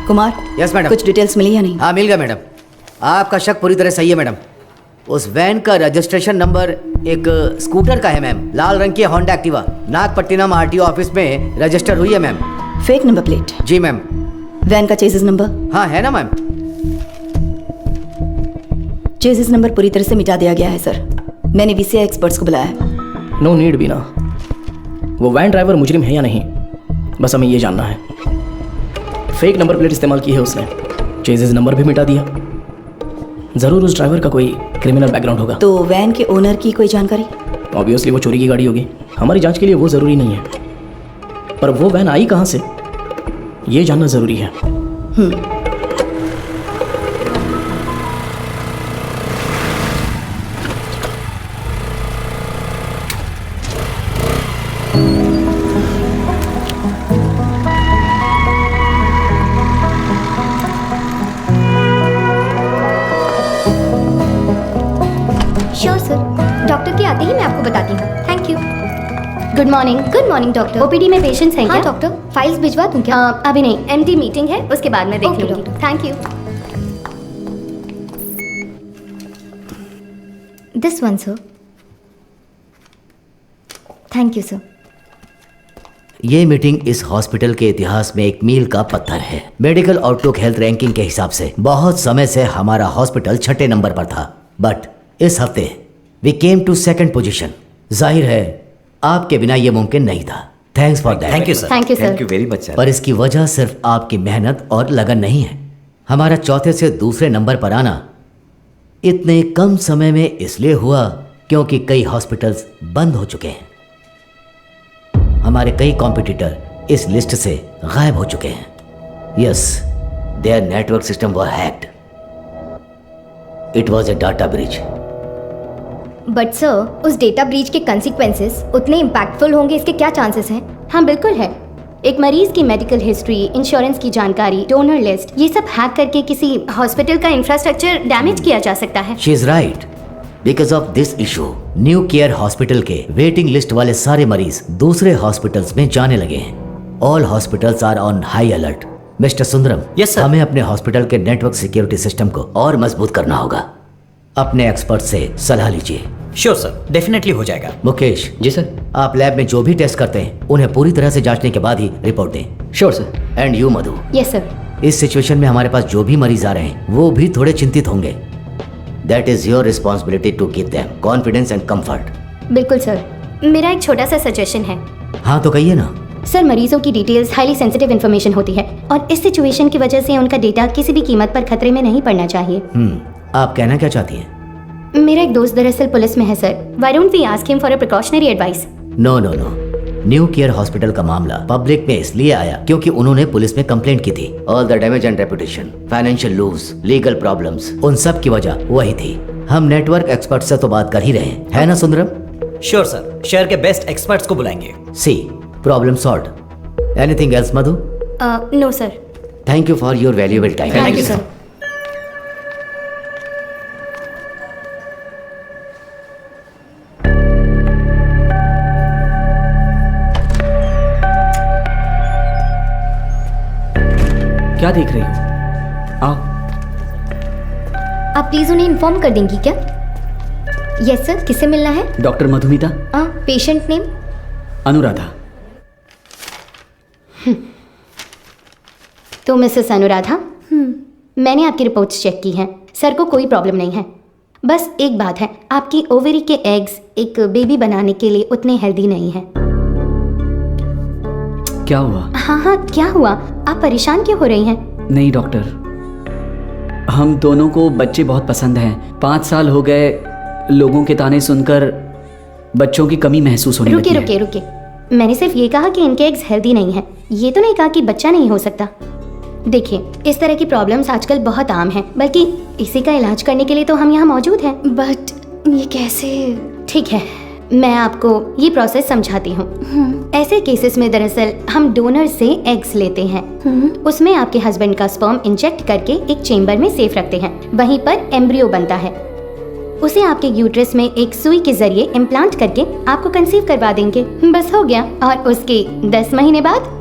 Kumar. Yes madam. कुछ details मिली या नहीं? हाँ मिल गया मैडम। आपका शक पूरी तरह सही है मैडम। उस वैन का रजिस्ट्रेशन नंबर एक स्कूटर का है मैम, लाल रंग की Honda Activa. Nagapattinam RTO office में रजिस्टर हुई है मैम। Fake number plate? जी मैम। वैन का चेसिस नंबर? हाँ है ना मैम। चेसिस नंबर पूरी तरह से मिटा दिया गया है सर। मैंने वीसीआई एक्सपर्ट्स को बुलाया है। नो नीड बीना। वो वैन ड्राइवर मुजरिम है या नहीं, बस हमें ये जानना है। फेक नंबर प्लेट इस्तेमाल की है उसने, चेसिस नंबर भी मिटा दिया। ज़रूर उस ड्राइवर का कोई क्रिमिनल बैकग्राउंड होगा। तो वैन के ओनर की कोई जानकारी? ऑब्वियसली वो चोरी की गाड़ी होगी। हमारी जांच के लिए वो ज़रूरी नहीं है, पर वो वैन आई कहाँ से ये जानना ज़रूरी है। श्योर सर, डॉक्टर के आते ही मैं आपको बताती हूँ। Thank you. Good morning doctor. OPD में पेशेंट्स हैं क्या? हाँ डॉक्टर, फाइल्स भिजवा दूँ क्या? अभी नहीं, एमडी मीटिंग है, उसके बाद मैं देख लूँगी। Thank you. This one sir. Thank you sir. ये मीटिंग इस हॉस्पिटल के इतिहास में एक मील का पत्थर है। मेडिकल आउटलुक हेल्थ रैंकिंग के हिसाब से बहुत समय से हमारा हॉस्पिटल 6ठे नंबर पर था, बट इस हफ्ते we came to 2nd position. जाहिर है आपके बिना ये मुमकिन नहीं था। Thanks for that. Thank you sir. Thank you very much sir. पर इसकी वजह सिर्फ आपकी मेहनत और लगन नहीं है। हमारा 4थे से दूसरे नंबर पर आना इतने कम समय में इसलिए हुआ क्योंकि कई हॉस्पिटल्स बंद हो चुके हैं। हमारे कई कॉम्पिटिटर इस लिस्ट से गायब हो चुके हैं। Yes, their network system were hacked. It was a data breach. But sir, उस डेटा ब्रीच के कंसिक्वेंसेस उतने इम्पैक्टफुल होंगे इसके क्या चांसेस हैं? हाँ बिल्कुल है। एक मरीज की मेडिकल हिस्ट्री, इंश्योरेंस की जानकारी, डोनर लिस्ट, ये सब हैक करके किसी हॉस्पिटल का इंफ्रास्ट्रक्चर डैमेज किया जा सकता है। She is right. Because of this issue New Care hospital के वेटिंग लिस्ट वाले सारे मरीज दूसरे हॉस्पिटल्स में जाने लगे हैं। All hospitals are on high alert. Mister Sundaram, Yes, sir. हमें अपने हॉस्पिटल के नेटवर्क सिक्योरिटी सिस्टम को और मजबूत करना होगा। अपने एक्सपर्ट से सलाह लीजिए। श्योर सर, डेफिनेटली हो जाएगा। मुकेश जी सर। आप लैब में जो भी टेस्ट करते हैं उन्हें पूरी तरह से जांचने के बाद ही रिपोर्ट दें। Sure sir. And you Madhu, yes sir. इस सिचुएशन में हमारे पास जो भी मरीज आ रहे हैं वो भी थोड़े चिंतित होंगे। That is your responsibility to give them confidence and comfort. बिल्कुल सर। मेरा एक छोटा सा सजेशन है। हाँ तो कहिए ना। सर, मरीजों की डिटेल्स हाईली सेंसिटिव इन्फॉर्मेशन होती है और इस सिचुएशन की वजह से उनका डेटा किसी भी कीमत पर खतरे में नहीं पड़ना चाहिए। आप कहना क्या चाहती हैं? मेरा एक दोस्त दरअसल पुलिस में है sir. Why don't we ask him for a precautionary advice? No no no. New Care hospital का मामला पब्लिक में इसलिए आया क्योंकि उन्होंने पुलिस में कंप्लेंट की थी। All the damage and reputation, financial lose, legal problems, उन सब की वजह वही थी। हम नेटवर्क एक्सपर्ट से तो बात कर ही रहे हैं, है ना सुंदरम? श्योर सर, शहर के बेस्ट एक्सपर्ट्स को बुलाएंगे। See problem solve. Anything else Madhu? No sir. Thank you for your valuable time. Thank you sir. क्या देख रही हो? आओ। आप प्लीज उन्हें इन्फॉर्म कर देंगी क्या? Yes sir. किससे मिलना है? Doctor Madhumita. Patient name? Anuradha. तो मिसेस अनुराधा, मैंने आपकी रिपोर्ट्स चेक की हैं। सर को कोई प्रॉब्लम नहीं है। बस एक बात है, आपकी ओवरी के एग्स एक बेबी बनाने के लिए उतने हेल्दी नहीं हैं। क्या हुआ? हाँ, क्या हुआ? आप परेशान क्यों हो रही हैं? नहीं डॉक्टर, हम दोनों को बच्चे बहुत पसंद हैं। 5 साल हो गए लोगों के ताने सुनकर बच्चों की कमी महसूस होने लगी है। रुके। मैंने सिर्फ ये कहा कि इनके एग्स हेल्दी नहीं हैं। ये तो नहीं कहा कि बच्चा नहीं हो सकता। देखिए, इस तरह की प्रॉब्लम्स आजकल बहुत आम हैं, बल्कि इसी का इलाज करने के लिए तो हम यहाँ मौजूद हैं। बट ये कैसे? ठीक है, मैं आपको ये प्रोसेस समझाती हूँ। ऐसे केसेस में दरअसल हम डोनर से एग्स लेते हैं। उसमें आपके हस्बैंड का स्पर्म इंजेक्ट करके एक चेम्बर में सेफ रखते हैं। वहीं पर एम्ब्रियो बनता है। उसे आपके यूट्रस में एक सुई के जरिए इम्प्लांट करके आपको कंसीव करवा देंगे। बस हो गया। और उसके 10 महीने बाद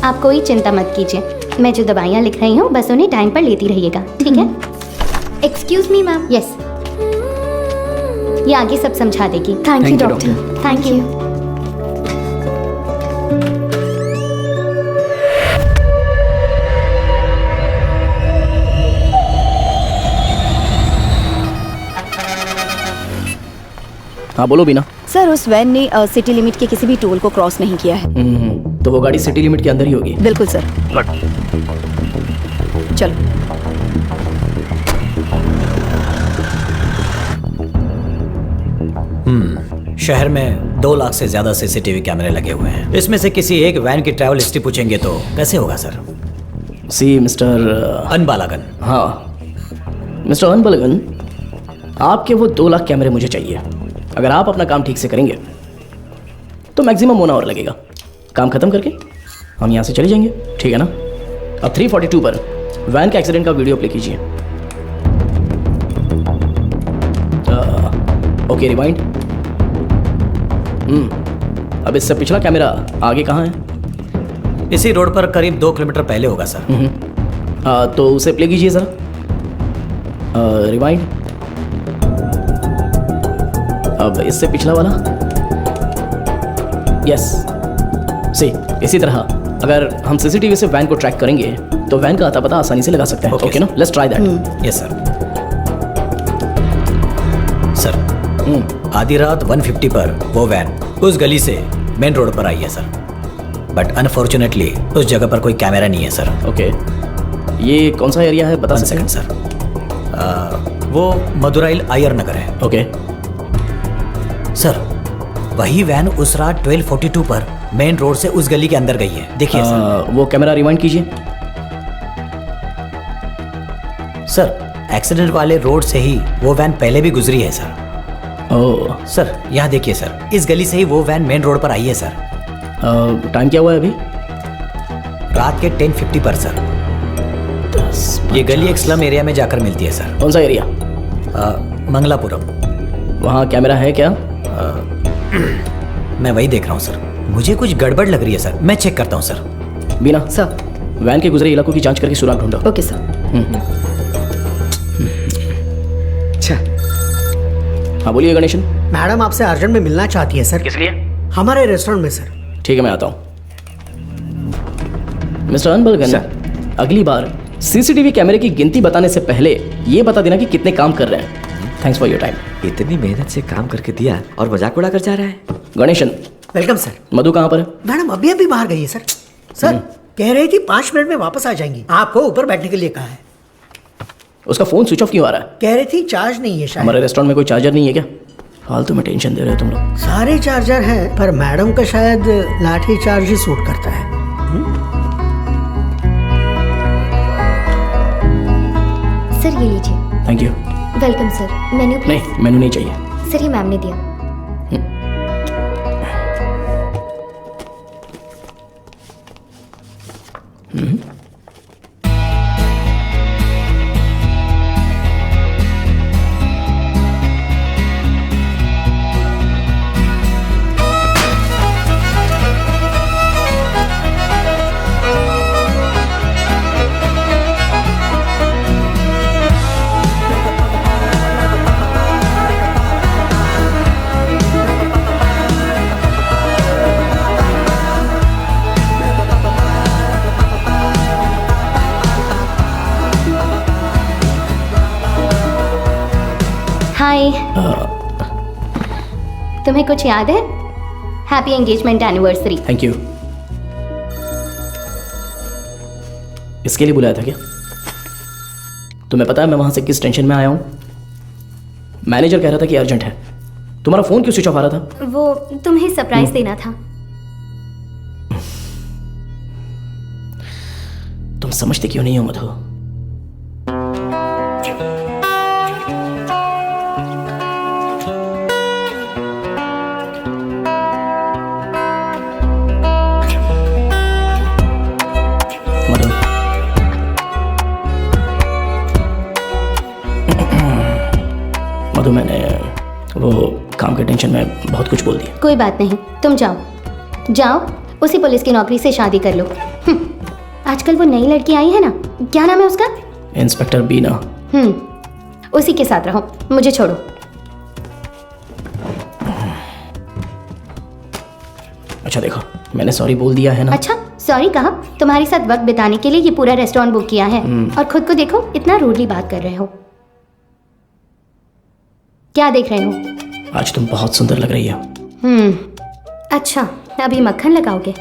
आप कोई चिंता मत कीजिए, मैं जो दवाइयाँ लिख रही हूँ बस उन्हें टाइम पर लेती रहिएगा, ठीक है? Excuse me ma'am. यस, ये आगे सब समझा देगी। Thank you you, doctor. Thank you. हाँ बोलो बीना। सर उस वैन ने सिटी लिमिट के किसी भी टोल को क्रॉस नहीं किया है। तो वो गाड़ी सिटी लिमिट के अंदर ही होगी। बिल्कुल सर। चलो। शहर में 2 लाख से ज्यादा सीसीटीवी कैमरे लगे हुए हैं। इसमें से किसी एक वैन की ट्रैवल हिस्ट्री पूछेंगे तो कैसे होगा सर? सी मिस्टर अनबालागन। हाँ मिस्टर अनबलगन, आपके वो 2 लाख कैमरे मुझे चाहिए। अगर आप अपना काम ठीक से करेंगे तो मैक्सिमम 1 आवर लगेगा। काम खत्म करके हम यहाँ से चले जाएंगे, ठीक है ना? अब 342 पर वैन के एक्सीडेंट का वीडियो प्ले कीजिए। Okay rewind. अब इससे पिछला कैमरा आगे कहाँ है? इसी रोड पर करीब 2 किलोमीटर पहले होगा सर। तो उसे प्ले कीजिए ज़रा। रिवाइंड। अब इससे पिछला वाला। यस सी इसी तरह अगर हम सीसीटीवी से वैन को ट्रैक करेंगे तो वैन का अता पता आसानी से लगा सकते हैं। Okay, ओके ना? Let's try that. Yes sir. Sir आधी रात 150 पर वो वैन उस गली से मेन रोड पर आई है सर, बट अनफॉर्चुनेटली उस जगह पर कोई कैमरा नहीं है सर। ओके ये कौन सा एरिया है बता 1 सकते सेकंड हैं? सर। वो मदुराइल आयर नगर है। ओके सर वही वैन उस रात 1242 पर मेन रोड से उस गली के अंदर गई है। देखिए सर। वो कैमरा रिवाइंड कीजिए। सर एक्सीडेंट वाले रोड से ही वो वैन पहले भी गुजरी है सर। ओह सर यहाँ देखिए सर, इस गली से ही वो वैन मेन रोड पर आई है सर। टाइम क्या हुआ है अभी? रात के 10:50 पर सर। ये गली एक स्लम एरिया में जाकर मिलती है सर। कौन सा एरिया? मंगलापुरम। वहाँ कैमरा है क्या? मैं वही देख रहा हूँ सर। मुझे कुछ गड़बड़ लग रही है सर, मैं चेक करता हूँ सर। बीना सर। वैन के गुजरे इलाकों की जांच करके सुराग ढूंढो। Okay sir. अच्छा हाँ बोलिए गणेशन। मैडम आपसे अर्जेंट में मिलना चाहती है सर। किस लिए? हमारे रेस्टोरेंट में सर। ठीक है मैं आता हूँ। मिस्टर अनबलगन, अगली बार सीसीटीवी कैमरे की गिनती बताने से पहले ये बता देना कि कितने काम कर रहे हैं। Thanks for your time. इतनी मेहनत से काम करके दिया और मजाक उड़ा कर जा रहा है। Ganesan, welcome sir. मधु कहाँ पर है? मैडम अभी अभी बाहर गई है सर। सर कह रही थी 5 मिनट में वापस आ जाएंगी, आपको ऊपर बैठने के लिए कहा है। उसका फोन स्विच ऑफ क्यों आ रहा है? कह रही थी चार्ज नहीं है शायद। हमारे रेस्टोरेंट में कोई चार्जर नहीं है क्या? फालतू में टेंशन दे रहे हो तुम लोग। सारे चार्जर हैं पर मैडम का शायद लाठी चार्ज ही सूट करता है। सर ये लीजिए। Thank you. Welcome sir. Menu please. नहीं मेनू नहीं चाहिए। सर ये मैम ने दिया। हाय। तुम्हें कुछ याद है? Happy engagement anniversary. Thank you. इसके लिए बुलाया था क्या? तुम्हें पता है मैं वहां से किस टेंशन में आया हूं? मैनेजर कह रहा था कि अर्जेंट है। तुम्हारा फोन क्यों स्विच ऑफ आ रहा था? वो तुम्हें सरप्राइज देना था। तुम समझते क्यों नहीं हो मधु? मधु मधु मैंने वो काम के टेंशन में बहुत कुछ बोल दिया। कोई बात नहीं, तुम जाओ जाओ, उसी पुलिस की नौकरी से शादी कर लो। आजकल वो नई लड़की आई है ना, क्या नाम है उसका? इंस्पेक्टर बीना। उसी के साथ रहो, मुझे छोड़ो। अच्छा देखो, मैंने सॉरी बोल दिया है ना। अच्छा सॉरी कहा? तुम्हारे साथ वक्त बिताने के लिए ये पूरा रेस्टोरेंट बुक किया है और खुद को देखो इतना रूडली बात कर रहे हो। क्या देख रहे हो? आज तुम बहुत सुंदर लग रही हो। अच्छा, अभी मक्खन लगाओगे?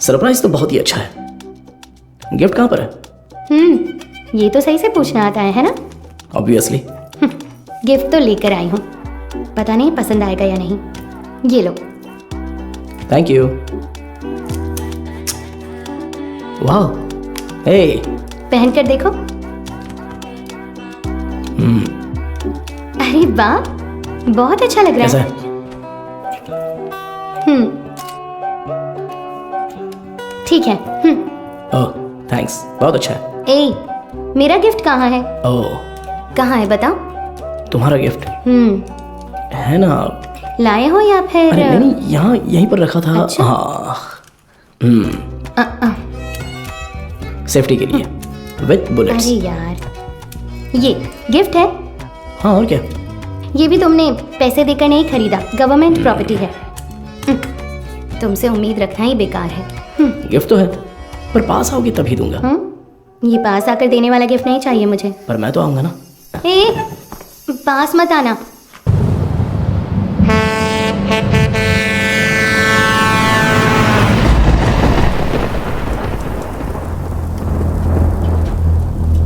सरप्राइज तो बहुत ही अच्छा है। गिफ्ट कहाँ पर है? ये तो सही से पूछना आता है ना? ऑब्वियसली। गिफ्ट तो लेकर आई हूँ, पता नहीं पसंद आएगा या नहीं। ये लो। Thank you. वाह, हे, पहन कर देखो। अरे वाह, बहुत अच्छा लग रहा कैसा है। ठीक है। ओह थैंक्स, बहुत अच्छा है। ए, मेरा गिफ्ट कहाँ है? ओह, कहाँ है बताओ? तुम्हारा गिफ्ट है ना? लाए हो या फिर? अरे नहीं, यहाँ यहीं पर रखा था। अच्छा? हाँ, अ, सेफ्टी के लिए विथ बुलेट्स। अरे यार, ये गिफ्ट है? हाँ और क्या। ये भी तुमने पैसे देकर नहीं खरीदा, गवर्नमेंट प्रॉपर्टी है। तुमसे उम्मीद रखना ही बेकार है। गिफ्ट तो है, पर पास आओगे तभी दूंगा। ये पास आकर देने वाला गिफ्ट नहीं चाहिए मुझे। पर मैं तो आऊंगा ना। ए, पास मत आना।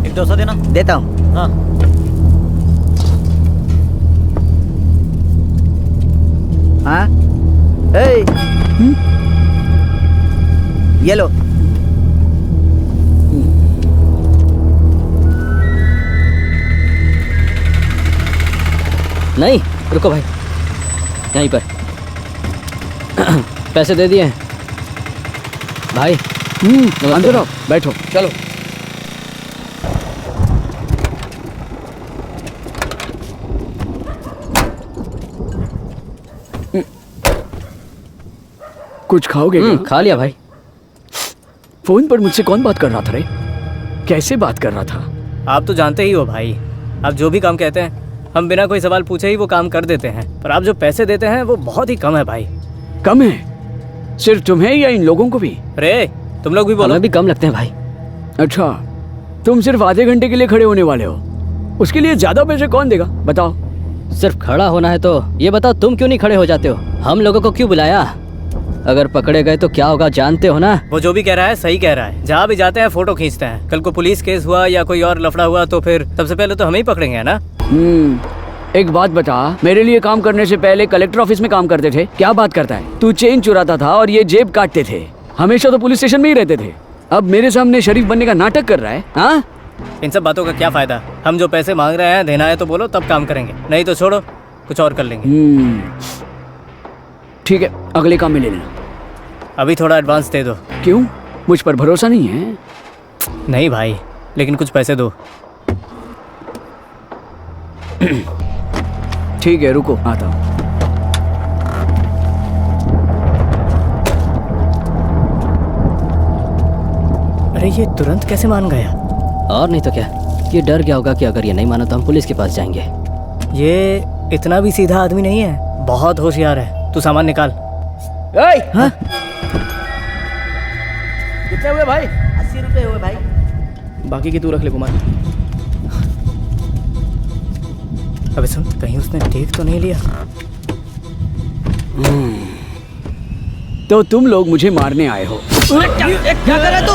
एक डोसा देना। देता हूँ। हाँ। हाँ, ये लो। नहीं, रुको भाई, यहीं पर पैसे दे दिए हैं भाई। अंदर आओ, बैठो। चलो। कुछ खाओगे क्या? खा लिया भाई। फोन पर मुझसे कौन बात कर रहा था रे? कैसे बात कर रहा था? आप तो जानते ही हो भाई, आप जो भी काम कहते हैं हम बिना कोई सवाल पूछे ही वो काम कर देते हैं, पर आप जो पैसे देते हैं वो बहुत ही कम है भाई। कम है? सिर्फ तुम्हें या इन लोगों को भी? अरे तुम लोग भी बोलो। हमें भी कम लगते हैं भाई। अच्छा, तुम सिर्फ आधे घंटे के लिए खड़े होने वाले हो, उसके लिए ज्यादा पैसे कौन देगा बताओ? सिर्फ खड़ा होना है तो ये बताओ तुम क्यों नहीं खड़े हो जाते हो? हम लोगों को क्यों बुलाया? अगर पकड़े गए तो क्या होगा जानते हो ना? वो जो भी कह रहा है सही कह रहा है। जहाँ भी जाते हैं फोटो खींचते हैं। कल को पुलिस केस हुआ या कोई और लफड़ा हुआ तो फिर सबसे पहले तो हमें ही पकड़ेंगे, है ना? एक बात बता, मेरे लिए काम करने से पहले कलेक्टर ऑफिस में काम करते थे, क्या बात करता है? तू चेन चुराता था और ये जेब काटते थे, हमेशा तो पुलिस स्टेशन में ही रहते थे, अब मेरे सामने शरीफ बनने का नाटक कर रहा है। हाँ, इन सब बातों का क्या फायदा? हम जो पैसे मांग रहे हैं देना है तो बोलो, तब काम करेंगे, नहीं तो छोड़ो, कुछ और कर लेंगे। ठीक है, अगले काम में ले लेना। अभी थोड़ा एडवांस दे दो। क्यों, मुझ पर भरोसा नहीं है? नहीं भाई, लेकिन कुछ पैसे दो। ठीक है, रुको आता हूँ। अरे ये तुरंत कैसे मान गया? और नहीं तो क्या, ये डर गया होगा कि अगर ये नहीं माना तो हम पुलिस के पास जाएंगे। ये इतना भी सीधा आदमी नहीं है, बहुत होशियार है। तू सामान निकाल। हाँ? कितने हुए भाई? 80 रुपए हुए भाई। बाकी की तू रख ले कुमार। अबे सुन, कहीं उसने देख तो नहीं लिया? तो तुम लोग मुझे मारने आए हो? क्या कर रहा है तू?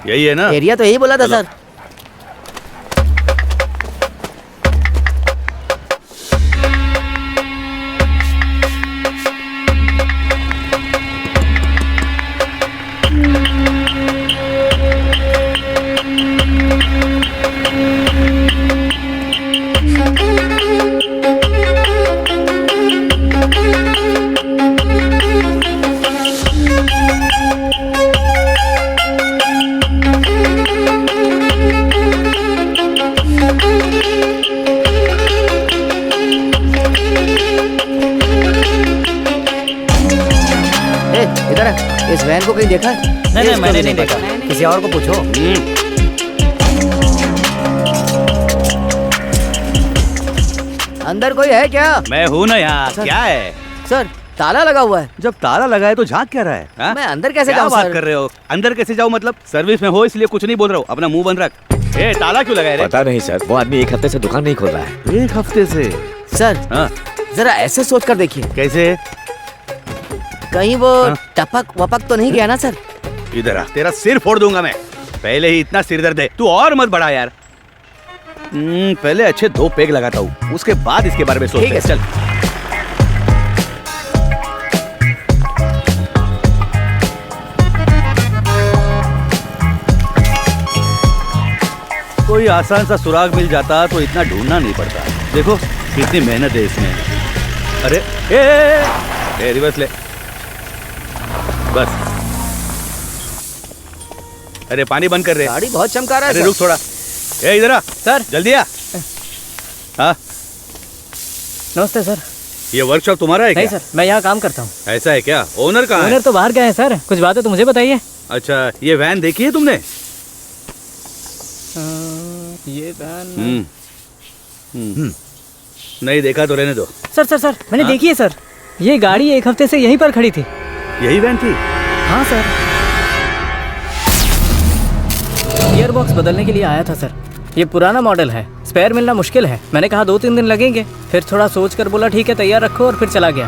यही है ना? एरिया तो यही बोला था सर। इधर इस वैन को कहीं देखा है? नहीं मैंने नहीं देखा, किसी और को पूछो। अंदर कोई है क्या? मैं हूँ ना यहाँ। क्या है सर? ताला लगा हुआ है। जब ताला लगा है तो झांक क्या रहा है? हा? मैं अंदर कैसे क्या जाऊँ बात सर? कर रहे हो? अंदर कैसे जाऊँ मतलब? सर्विस में हो इसलिए कुछ नहीं बोल रहा हूँ। अपना मुंह बंद रख। ए, ताला क्यों लगाया रे? पता नहीं सर, वो आदमी 1 हफ्ते से दुकान नहीं खोल रहा है। 1 हफ्ते से? सर हाँ। जरा ऐसे सोच कर देखिए, कैसे? कहीं वो टपक वपक तो नहीं गया ना सर? इधर आ, तेरा सिर फोड़ दूंगा मैं। पहले ही इतना सिर दर्द है, तू और मत बढ़ा यार। पहले अच्छे 2 पेग लगाता हूँ, उसके बाद इसके बारे में सोचते हैं। चल। कोई आसान सा सुराग मिल जाता तो इतना ढूंढना नहीं पड़ता। देखो कितनी मेहनत है इसमें। अरे ए रिवर्स ले बस। अरे पानी बंद कर रहे। गाड़ी बहुत चमका रहा है। अरे रुक थोड़ा। ए इधर आ सर। जल्दी आ। हाँ नमस्ते सर। ये वर्कशॉप तुम्हारा है क्या? नहीं सर, मैं यहाँ काम करता हूँ। ऐसा है क्या? ओनर कहाँ है? ओनर तो बाहर गए हैं सर, कुछ बातें तो मुझे बताइए। अच्छा ये वैन देखी है तुमने? ये वैन नहीं देखा तो रहने दो। सर मैंने देखी है सर। ये गाड़ी 1 हफ्ते से यहीं पर खड़ी थी। यही वैन थी? हाँ सर। गियर बॉक्स बदलने के लिए आया था सर। ये पुराना मॉडल है, स्पेयर मिलना मुश्किल है। मैंने कहा 2-3 दिन लगेंगे, फिर थोड़ा सोच कर बोला ठीक है तैयार रखो, और फिर चला गया।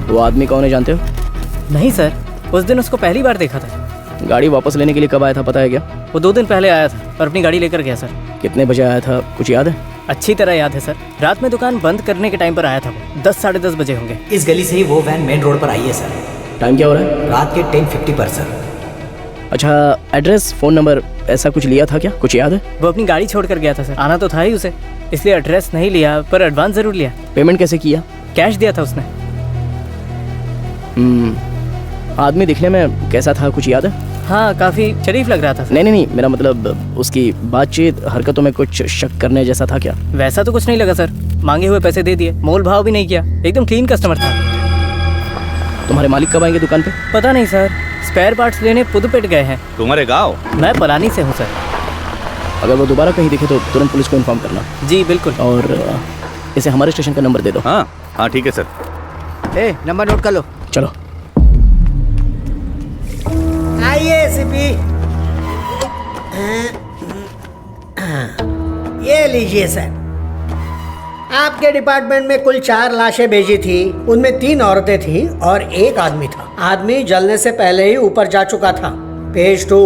वो आदमी कौन है जानते हो? नहीं सर, उस दिन उसको पहली बार देखा था। गाड़ी वापस लेने के लिए कब आया था पता है क्या? वो 2 दिन पहले आया था और अपनी गाड़ी लेकर गया सर। कितने बजे आया था कुछ याद है? अच्छी तरह याद है सर। रात में दुकान बंद करने के टाइम पर आया था वो। 10-10:30 बजे होंगे। इस गली से ही वो वैन मेन रोड पर आई है सर। टाइम क्या हो रहा है? रात के 10:50 पर सर। अच्छा, एड्रेस फ़ोन नंबर ऐसा कुछ लिया था क्या? कुछ याद है? वो अपनी गाड़ी छोड़ कर गया था सर। आना तो था ही उसे, इसलिए एड्रेस नहीं लिया, पर एडवांस जरूर लिया। पेमेंट कैसे किया? कैश दिया था उसने। आदमी दिखने में कैसा था कुछ याद है? हाँ काफी शरीफ लग रहा था सर। नहीं, मेरा मतलब उसकी बातचीत हरकतों में कुछ शक करने जैसा था क्या? वैसा तो कुछ नहीं लगा सर। मांगे हुए पैसे दे दिए, मोल भाव भी नहीं किया, एकदम क्लीन कस्टमर था। तुम्हारे मालिक कब आएंगे दुकान पे? पता नहीं सर, स्पेयर पार्ट्स लेने पुदुपेट गए हैं। तुम्हारे गाँव? मैं पलानी से हूँ सर। अगर वो दोबारा कहीं दिखे तो तुरंत पुलिस को इन्फॉर्म करना। जी बिल्कुल। और इसे हमारे स्टेशन का नंबर दे दो। हाँ ठीक है सर। नंबर नोट कर लो। चलो आइए सीपी। ये लीजिए सर। आपके डिपार्टमेंट में कुल 4 लाशें भेजी थी, उनमें 3 औरतें थीं और 1 आदमी था। आदमी जलने से पहले ही ऊपर जा चुका था। Page 2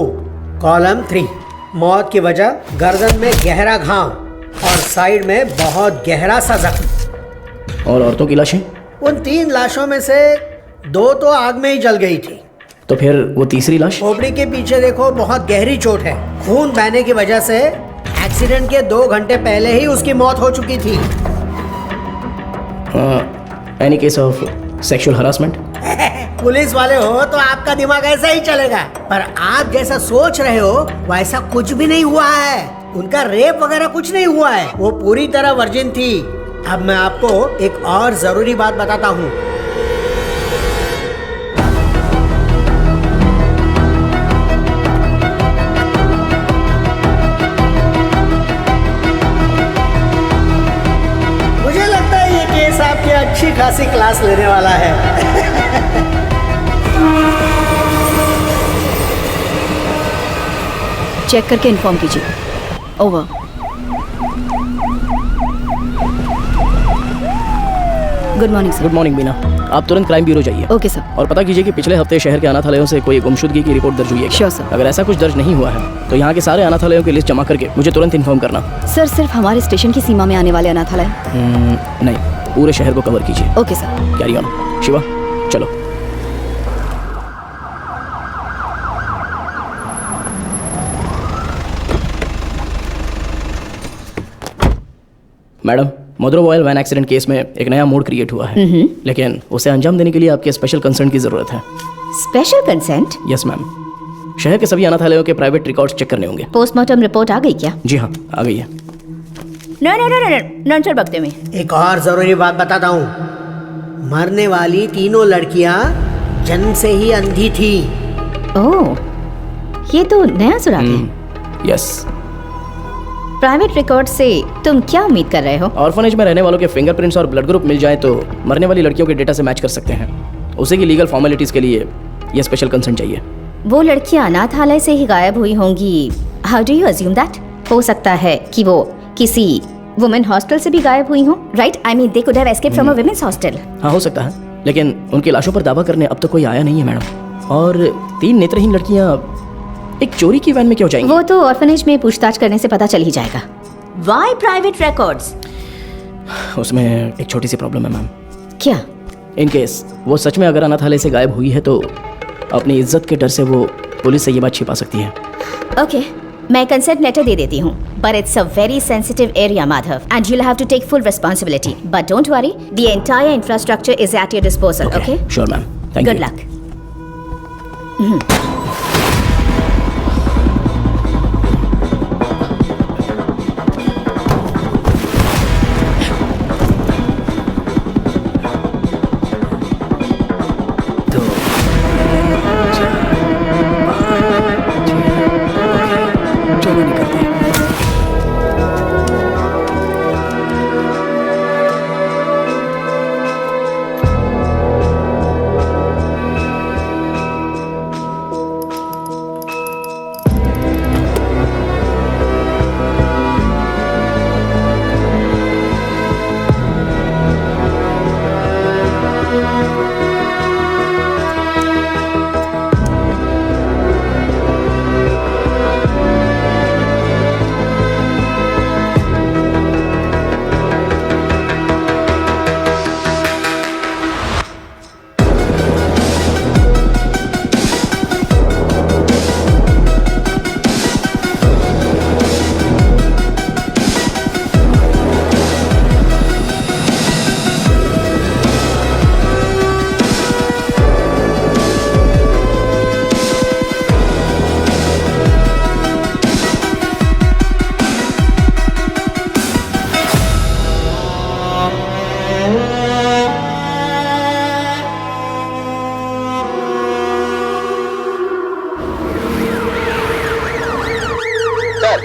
column 3। मौत की वजह गर्दन में गहरा घाव और साइड में बहुत गहरा सा जख्म। और औरतों की लाशें? उन 3 लाशों में से 2 तो आग में ही जल गई थी। तो फिर वो तीसरी लाश? खोपड़ी के पीछे देखो, बहुत गहरी चोट है। खून बहने की वजह से एक्सीडेंट के 2 घंटे पहले ही उसकी मौत हो चुकी थी। Any case of sexual harassment? Police वाले हो तो आपका दिमाग ऐसा ही चलेगा, पर आप जैसा सोच रहे हो वैसा कुछ भी नहीं हुआ है। उनका रेप वगैरह कुछ नहीं हुआ है, वो पूरी तरह वर्जिन थी। अब मैं आपको एक और जरूरी बात बताता हूँ। मुझे लगता है ये केस आपकी अच्छी खासी क्लास लेने वाला है। चेक करके इन्फॉर्म कीजिए। ओवर। गुड मॉर्निंग बीना। आप तुरंत क्राइम ब्यूरो जाइए ओके सर। और पता कीजिए कि पिछले हफ्ते शहर के अनाथालयों से कोई गुमशुदगी की रिपोर्ट दर्ज हुई है क्या? Sure sir. अगर ऐसा कुछ दर्ज नहीं हुआ है तो यहाँ के सारे अनाथालयों की लिस्ट जमा करके मुझे तुरंत इन्फॉर्म करना। सर सिर्फ हमारे स्टेशन की सीमा में आने वाले अनाथालय? नहीं, पूरे शहर को कवर कीजिए। Okay sir. Carry on. Shiva चलो। मैडम, मदुरो ऑयल वैन एक्सीडेंट केस में एक नया मोड क्रिएट हुआ है, लेकिन उसे अंजाम देने के लिए आपके स्पेशल कंसर्न की जरूरत है। Special consent? Yes ma'am. शहर के सभी अनाथालयों के प्राइवेट रिकॉर्ड्स चेक करने होंगे। पोस्टमार्टम रिपोर्ट आ गई क्या? जी हाँ, आ गई है। नंचल बकते में एक और जरूरी बात बताता हूँ, मरने वाली तीनों लड़कियाँ जन्म से ही अंधी थी। ओह, ये तो नया सुराग है। यस। प्राइवेट रिकॉर्ड से तुम क्या उम्मीद कर रहे हो? ऑर्फनेज में रहने वालों के फिंगरप्रिंट्स और ब्लड ग्रुप मिल जाए तो मरने वाली लड़कियों के डेटा से मैच कर सकते हैं। उसी की लीगल फॉर्मेलिटीज के लिए ये स्पेशल कंसर्न चाहिए। वो लड़कियां अनाथालय से ही गायब हुई होंगी। How do you assume that? हो सकता है कि वो किसी वुमेन हॉस्टल से भी गायब हुई हो, right? I mean they could have escaped from a women's hostel. हाँ, हो सकता है, लेकिन उनकी लाशों पर दावा करने अब तक कोई आया नहीं है मैडम। और 3 नेत्रहीन लड़कियां एक चोरी की वैन में क्यों जाएंगी? वो तो ऑर्फनेज में पूछताछ करने से पता चल ही जाएगा। Why private records? उसमें एक छोटी सी प्रॉब्लम है मैम। क्या? इन केस वो सच में अगर अनाथालय से गायब हुई है तो अपनी इज्जत के डर से वो पुलिस से ये बात छिपा सकती है। ओके, मैं कंसेंट लेटर दे देती हूँ, but it's a very sensitive area, Madhav, and you'll have to take full responsibility. But don't worry, the entire infrastructure is at your disposal. Okay? Sure, ma'am. Thank you. Good luck.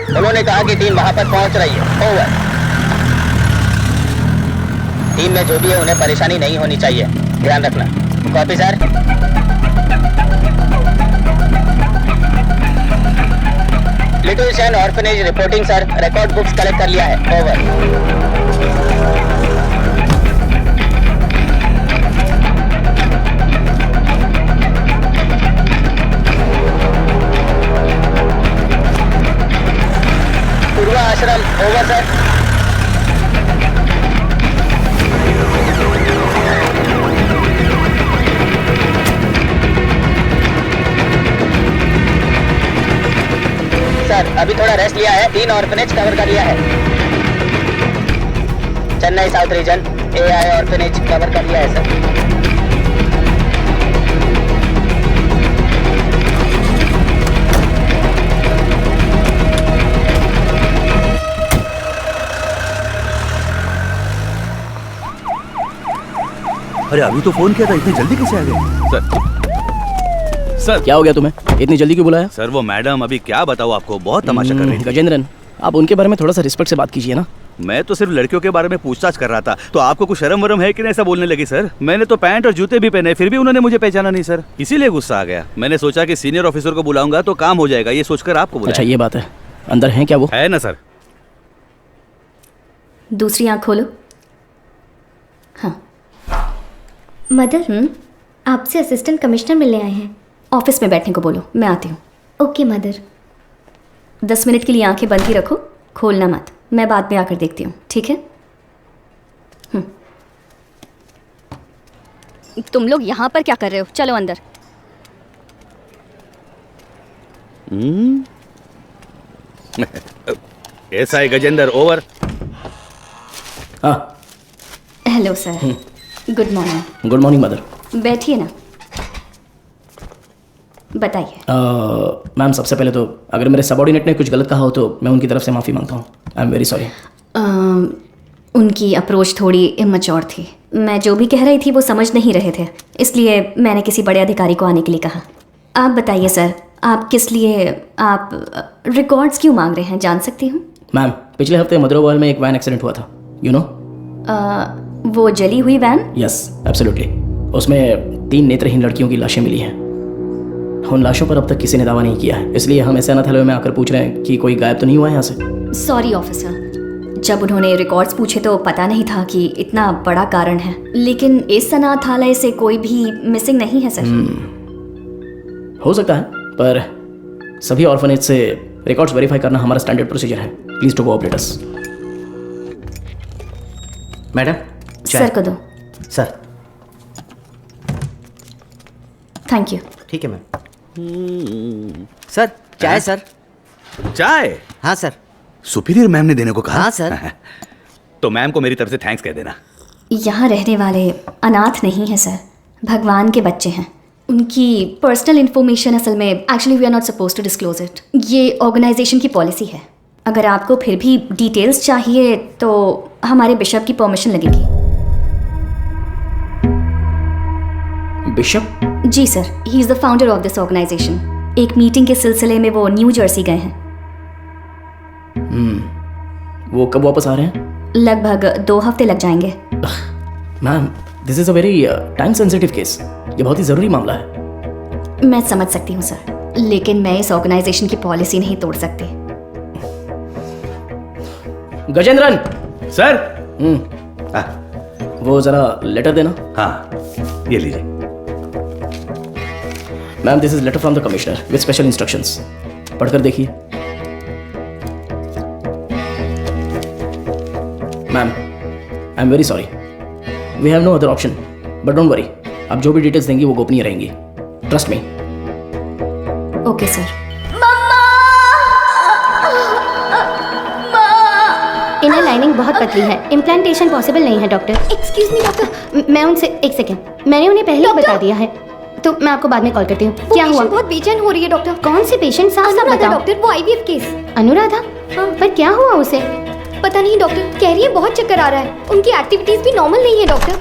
उन्होंने कहा कि team वहां पर पहुंच रही है। Over. Team में जो भी है उन्हें परेशानी नहीं होनी चाहिए, ध्यान रखना। Copy sir. Little Shane orphanage reporting sir, record books collect कर लिया है। ओवर। पूर्वा आश्रम। Over sir. सर अभी थोड़ा रेस्ट लिया है, 3 ऑर्फनेज कवर कर लिया है। Chennai south region AI orphanage cover कर लिया है सर। अरे अभी तो फोन किया था, इतनी जल्दी कैसे आ गए? सर क्या हो गया तुम्हें? इतनी जल्दी क्यों बुलाया? सर वो मैडम अभी क्या बताऊँ आपको, बहुत तमाशा कर रही थी। गजेंद्रन, आप उनके बारे में थोड़ा सा रिस्पेक्ट से बात कीजिए ना। मैं तो सिर्फ लड़कियों के बारे में पूछताछ कर रहा था, तो आपको कुछ शर्म वरम है कि नहीं ऐसा बोलने लगी? सर मैंने तो पैंट और जूते भी पहने, फिर भी उन्होंने मुझे पहचाना नहीं सर, इसीलिए गुस्सा आ गया। मैंने सोचा कि सीनियर ऑफिसर को बुलाऊंगा तो काम हो जाएगा, ये सोचकर आपको बुलाया। अच्छा ये बात है, अंदर है क्या वो? है ना सर। दूसरी आंख खोलो। हाँ, मदर, आपसे असिस्टेंट कमिश्नर मिलने आए हैं। ऑफिस में बैठने को बोलो, मैं आती हूँ। Okay mother. 10 मिनट के लिए आंखें बंद ही रखो, खोलना मत। मैं बाद में आकर देखती हूँ, ठीक है? तुम लोग यहाँ पर क्या कर रहे हो? चलो अंदर। SI Gajendra, over. हाँ। Hello sir, good morning. Good morning mother. बैठिए ना, बताइए। मैम, सबसे पहले तो अगर मेरे सबॉर्डिनेट ने कुछ गलत कहा हो तो मैं उनकी तरफ से माफ़ी मांगता हूँ। I am very sorry. उनकी अप्रोच थोड़ी इमैच्योर थी। मैं जो भी कह रही थी वो समझ नहीं रहे थे, इसलिए मैंने किसी बड़े अधिकारी को आने के लिए कहा। आप बताइए सर, आप किस लिए आप रिकॉर्ड्स क्यों मांग रहे हैं, जान सकती हूँ? मैम, पिछले हफ्ते मदरोवाल में एक वैन एक्सीडेंट हुआ था, यू नो। वो जली हुई वैन? Yes, absolutely. उसमें 3 नेत्रहीन लड़कियों की लाशें मिली हैं। उन लाशों पर अब तक किसी ने दावा नहीं किया है, इसलिए हम ऐसे अनाथालय में आकर पूछ रहे हैं कि कोई गायब तो नहीं हुआ है यहाँ से। सॉरी ऑफिसर, जब उन्होंने रिकॉर्ड्स पूछे तो पता नहीं था कि इतना बड़ा कारण है, लेकिन इस अनाथालय से कोई भी मिसिंग नहीं है सर। हो सकता है, पर सभी ऑर्फनेज से रिकॉर्ड्स वेरीफाई करना हमारा स्टैंडर्ड प्रोसीजर है। Please to cooperate us. Madam, sir को दो। सर। Thank you. ठीक है मैम। सर, चाय। सर, चाय? हाँ सर। सुपीरियर मैम ने देने को कहा? हाँ सर। तो मैम को मेरी तरफ से थैंक्स कह देना। यहाँ रहने वाले अनाथ नहीं है सर, भगवान के बच्चे हैं। उनकी पर्सनल इन्फॉर्मेशन असल में actually we are not suppose to disclose it. ये ऑर्गेनाइजेशन की पॉलिसी है। अगर आपको फिर भी डिटेल्स चाहिए तो हमारे बिशप की परमिशन लगेगी। बिशप? जी sir, he is the founder of this organisation. एक मीटिंग के सिलसिले में वो न्यू जर्सी गए हैं। वो कब वापस आ रहे हैं? लगभग 2 हफ्ते लग जाएंगे। Ma'am, this is a very time sensitive case. ये बहुत ही जरूरी मामला है। मैं समझ सकती हूँ सर, लेकिन मैं इस ऑर्गेनाइजेशन की पॉलिसी नहीं तोड़ सकती। गजेंद्रन सर। वो जरा लेटर देना। हाँ, ये लीजिए। Ma'am, this is letter from the commissioner with special instructions. पढ़कर देखिए। Ma'am, I am very sorry, we have no other option, but don't worry, आप जो भी डिटेल्स देंगी वो गोपनीय रहेंगी। Trust me. Okay sir. Inner lining बहुत पतली है, इम्प्लांटेशन पॉसिबल नहीं है डॉक्टर। एक्सक्यूज मी डॉक्टर, मैं उनसे एक सेकेंड, मैंने उन्हें पहले ही बता दिया है, तो मैं आपको बाद में कॉल करती हूँ। क्या हुआ? बहुत बेचैन हो रही है डॉक्टर। कौन से पेशेंट? साफ साफ बताओ डॉक्टर, वो आईवीएफ केस। अनुराधा? हाँ। पर क्या हुआ उसे? पता नहीं डॉक्टर, कह रही है बहुत चक्कर आ रहा है, उनकी एक्टिविटीज भी नॉर्मल नहीं है डॉक्टर।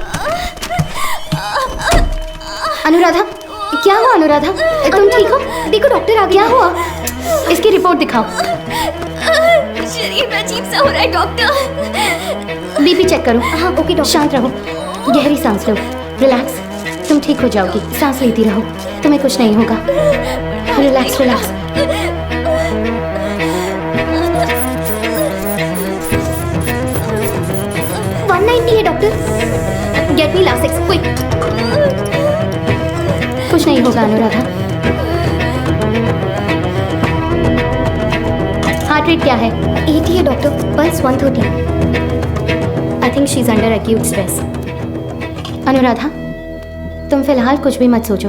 अनुराधा, क्या हुआ अनुराधा? तुम ठीक हो? देखो डॉक्टर आ गया। क्या हुआ? इसकी रिपोर्ट दिखाओ। शरीर में अजीब सा हो रहा है डॉक्टर। बीपी चेक करो। हाँ ओके डॉक्टर। शांत रहो, गहरी सांस लो, रिलैक्स। तुम ठीक हो जाओगी, सांस लेती रहो, तुम्हें कुछ नहीं होगा। Relax relax. 190 है doctor. Get me Lasix quick. कुछ नहीं होगा अनुराधा। हार्ट रेट क्या है? 80 है doctor, pulse 130। I think she is under acute stress. Anuradha, तुम फिलहाल कुछ भी मत सोचो।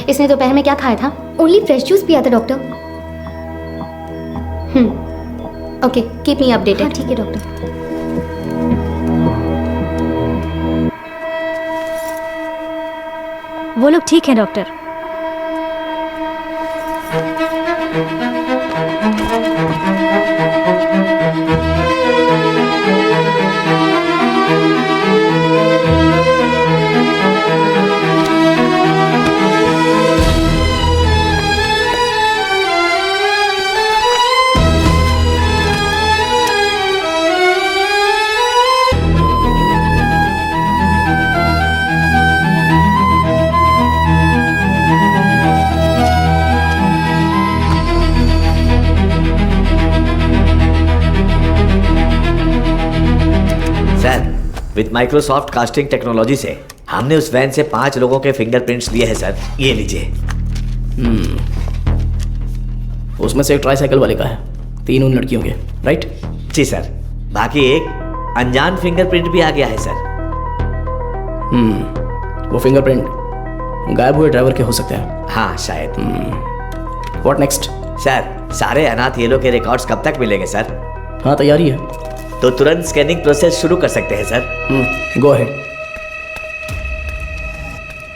इसने दोपहर में क्या खाया था? ओनली फ्रेश जूस पिया था doctor. Okay, keep me updated. हाँ ठीक है डॉक्टर। वो लोग ठीक है doctor. With Microsoft casting technology से हमने उस वैन से 5 लोगों के फिंगरप्रिंट्स लिए हैं सर। ये लीजिए। उसमें से एक ट्राईसाइकिल वाले का है, 3 उन लड़कियों के, राइट? जी सर। बाकी एक अनजान फिंगरप्रिंट भी आ गया है सर। वो फिंगरप्रिंट गायब हुए ड्राइवर के हो सकते हैं। हाँ शायद। What next? सर सारे अनाथ येलो के रिकॉर्ड्स कब तक मिलेंगे सर? हाँ तैयारी है। तो तुरंत स्कैनिंग प्रोसेस शुरू कर सकते हैं sir. Go ahead.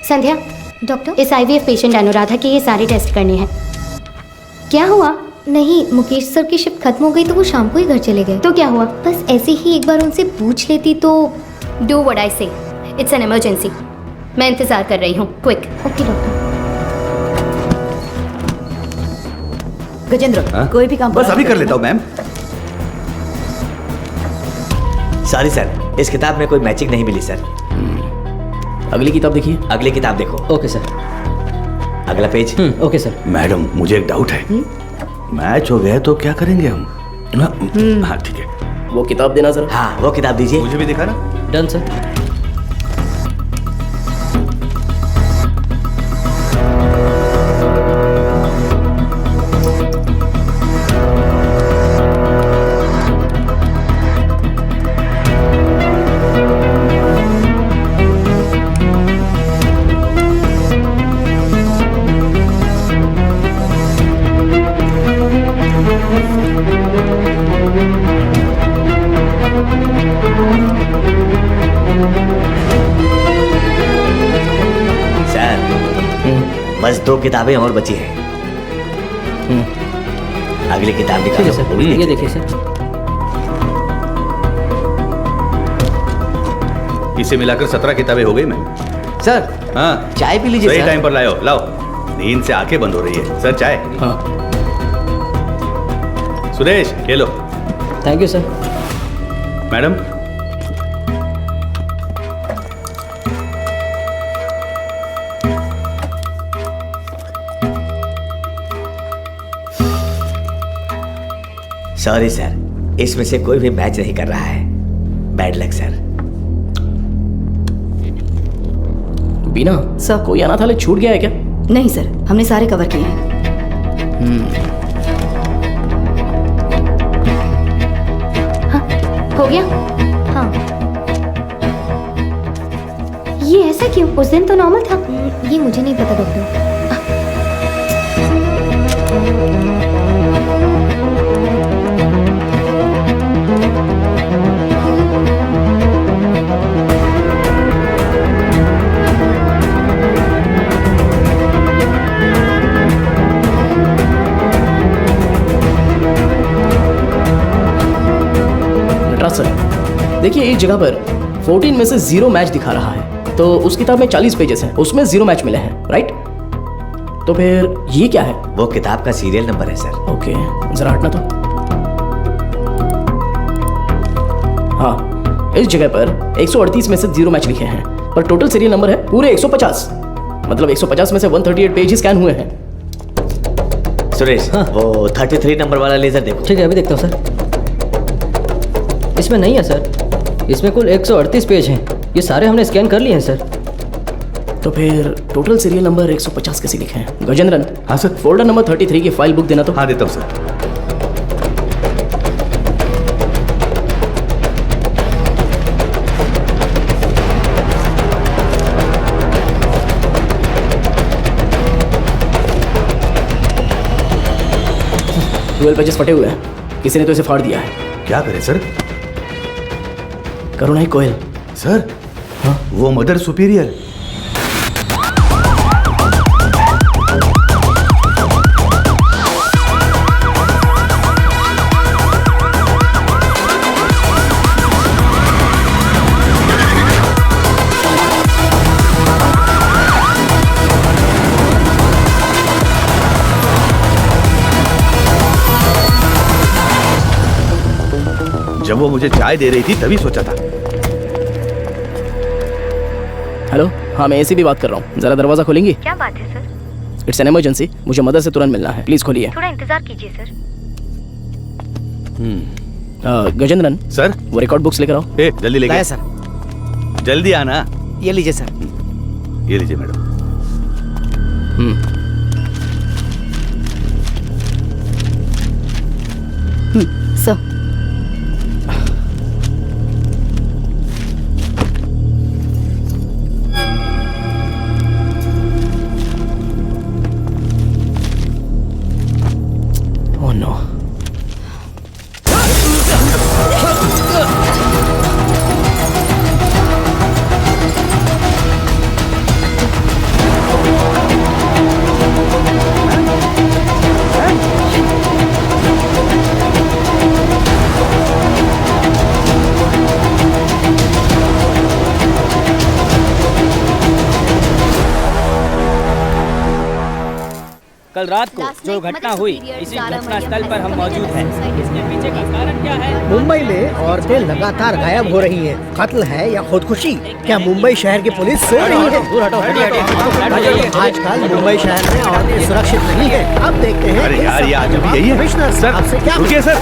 Sandhya, doctor? इस आईवीएफ पेशेंट अनुराधा के ये सारे टेस्ट करने हैं। क्या हुआ? नहीं, मुकेश सर की शिफ्ट खत्म हो गई तो वो शाम को ही घर चले गए। तो क्या हुआ? बस ऐसे ही एक बार उनसे पूछ लेती तो। डू व्हाट आई से। It's an emergency. मैं इंतजार कर रही हूँ। क्विक। Okay doctor. गजेंद्र, कोई भी काम बस अभी कर लेता हूँ मैम। सॉरी सर, इस किताब में कोई मैचिंग नहीं मिली सर। अगली किताब देखिए। अगली किताब देखो। Okay sir. अगला पेज। Okay sir. मैडम मुझे एक डाउट है, मैच हो गया तो क्या करेंगे हम? हाँ ठीक है। वो किताब देना सर। हाँ वो किताब दीजिए। मुझे भी दिखा ना। Done sir. बस 2 किताबें और बची हैं। अगली किताब दिखा दो। सर ये देखिए सर। इसे मिलाकर 17 किताबें हो गई मैम। सर हाँ चाय पी लीजिए सही सर। टाइम पर लाओ। लाओ, नींद से आंखें बंद हो रही है। सर चाय। हाँ सुरेश ये लो। Thank you sir. Madam sorry sir, इसमें से कोई भी मैच नहीं कर रहा है। Bad luck sir. Beena sir, कोई अनाथालय छूट गया है क्या? नहीं सर, हमने सारे कवर किए हैं। हो गया? हाँ। ये ऐसा क्यों? उस दिन तो नॉर्मल था। ये मुझे नहीं पता डॉक्टर। सर देखिए, एक जगह पर 14 में से 0 मैच दिखा रहा है, तो उस किताब में 40 पेजेस हैं, उसमें 0 मैच मिले हैं, राइट? तो फिर ये क्या है? वो किताब का सीरियल नंबर है सर। ओके, जरा हटना तो। हाँ, इस जगह पर 138 में से 0 मैच लिखे हैं, पर टोटल सीरियल नंबर है पूरे 150। मतलब 150 में से 138 पेज ही स्कैन हुए हैं। सुरेश हाँ? वो 33 नंबर वाला लेजर देखो। ठीक है, अभी देखता हूँ सर। इसमें नहीं है सर, इसमें कुल 138 पेज हैं। ये सारे हमने स्कैन कर लिए हैं सर। तो फिर टोटल सीरियल नंबर 150 कैसे लिखे हैं? गजेंद्रन। हाँ सर। फोल्डर नंबर 33 की फाइल बुक देना तो। हाँ देता हूँ सर। ट्वेल्व पेजेस फटे हुए हैं, किसी ने तो इसे फाड़ दिया है। क्या करें सर? करुणाई कोयल। सर हाँ? वो मदर सुपीरियर। जब वो मुझे चाय दे रही थी तभी सोचा था। हेलो, हाँ मैं ऐसी भी बात कर रहा हूँ, जरा दरवाजा खोलेंगी? क्या बात है सर? इट्स एन इमरजेंसी, मुझे मदर से तुरंत मिलना है, प्लीज खोलिए। थोड़ा इंतजार कीजिए सर। गजेंद्रन सर, वो रिकॉर्ड बुक्स लेकर आओ। जल्दी लेके। सर। जल्दी आना। ये लीजिए सर। ये लीजिए मैडम। Sir oh no. कल रात को जो घटना हुई इसी घटना स्थल पर हम मौजूद हैं। इसके पीछे का कारण क्या है? मुंबई में औरतें लगातार गायब हो रही हैं। कत्ल है या खुदकुशी? क्या मुंबई शहर की पुलिस सो रही है? आजकल मुंबई शहर में औरतें सुरक्षित नहीं है। अब देखते हैं। अरे यार, ये आज भी यही है। कमिश्नर सर, आपसे क्या? रुकिए सर।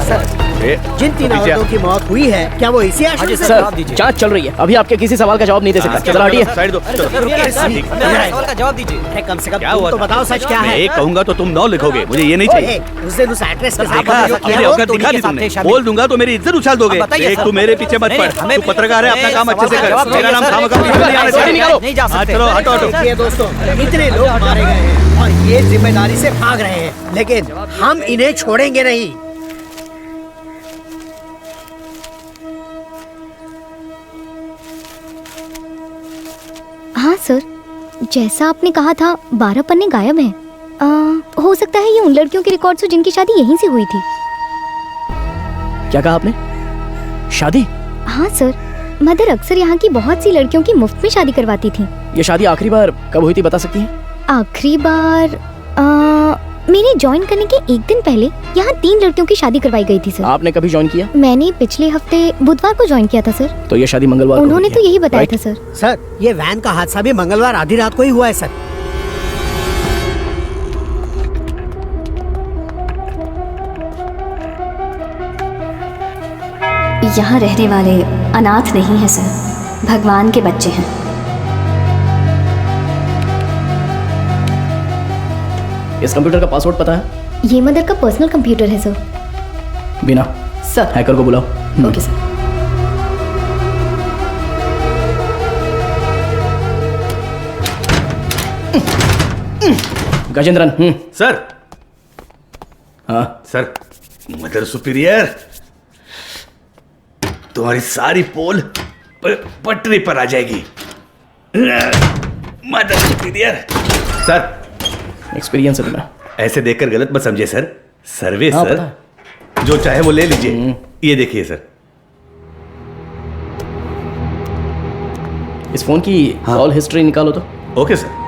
सर जिन 3 औरतों की मौत हुई है, क्या वो इसी आशय से? सर, जांच चल रही है, अभी आपके किसी सवाल का जवाब नहीं दे सकता। चलो हटिए। साइड दो। सवाल का जवाब दीजिए। अरे कम से कम तुम तो बताओ सच क्या मैं है? एक कहूंगा तो तुम 9 लिखोगे, मुझे ये नहीं चाहिए। उस दिन उस एक्ट्रेस के साथ देखा, जो किया अपनी वो औकात तो दिखा दी उनके तुमने। साथ शामिल। बोल दूंगा तो मेरी इज्जत उछाल दोगे। देख, तू मेरे पीछे मत पड़। तू पत्रकार है, अपना काम अच्छे से कर। मेरा नाम खामखा नहीं आना चाहिए। नहीं जा सकते। चलो हटो हटो। देखिए दोस्तों, इतने लोग मारे गए हैं और ये जिम्मेदारी से भाग रहे हैं, लेकिन हम इन्हें छोड़ेंगे नहीं। हाँ सर, जैसा आपने कहा था 12 पन्ने गायब हैं। हो सकता है ये उन लड़कियों के रिकॉर्ड्स हो जिनकी शादी यहीं से हुई थी। क्या कहा आपने? शादी? हाँ सर, मदर अक्सर यहाँ की बहुत सी लड़कियों की मुफ्त में शादी करवाती थी। ये शादी आखिरी बार कब हुई थी, बता सकती हैं? आखिरी बार मेरे ज्वाइन करने के एक दिन पहले यहाँ 3 लड़कियों की शादी करवाई गई थी सर। आपने कभी ज्वाइन किया? मैंने पिछले हफ्ते बुधवार को ज्वाइन किया था सर। तो ये शादी मंगलवार को उन्होंने हुई तो है, यही बताया राइट? था सर। सर, ये वैन का हादसा भी मंगलवार आधी रात को ही हुआ है सर। यहाँ रहने वाले अनाथ नहीं हैं सर, भगवान के बच्चे हैं। इस कंप्यूटर का पासवर्ड पता है? ये मदर का पर्सनल कंप्यूटर है सर। बिना सर। हैकर को बुलाओ। Okay sir. गजेंद्रन। सर। हाँ सर, मदर सुपीरियर, तुम्हारी सारी पोल पटरी पर आ जाएगी। Mother superior. सर, एक्सपीरियंस है तुम्हें। ऐसे देखकर गलत मत समझिए सर। सर्विस हाँ, सर, पता जो चाहे वो ले लीजिए। ये देखिए सर। इस फोन की कॉल हिस्ट्री निकालो तो। Okay sir.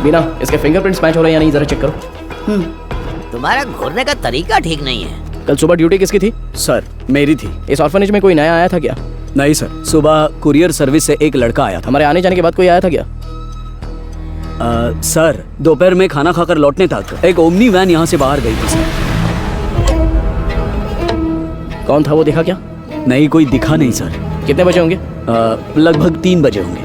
बिना इसके फिंगरप्रिंट्स मैच हो रहे हैं या नहीं, जरा चेक करो। तुम्हारा घूरने का तरीका ठीक नहीं है। कल सुबह ड्यूटी किसकी थी? सर, मेरी थी। इस ऑर्फनेज में कोई नया आया था क्या? नहीं सर, सुबह कुरियर सर्विस से एक लड़का आया था। हमारे आने जाने के बाद कोई आया था क्या? सर, दोपहर में खाना खाकर लौटने तक एक ओमनी वैन यहाँ से बाहर गई थी सर। कौन था वो, देखा क्या? नहीं, कोई दिखा नहीं सर। कितने बजे होंगे? लगभग 3 बजे होंगे।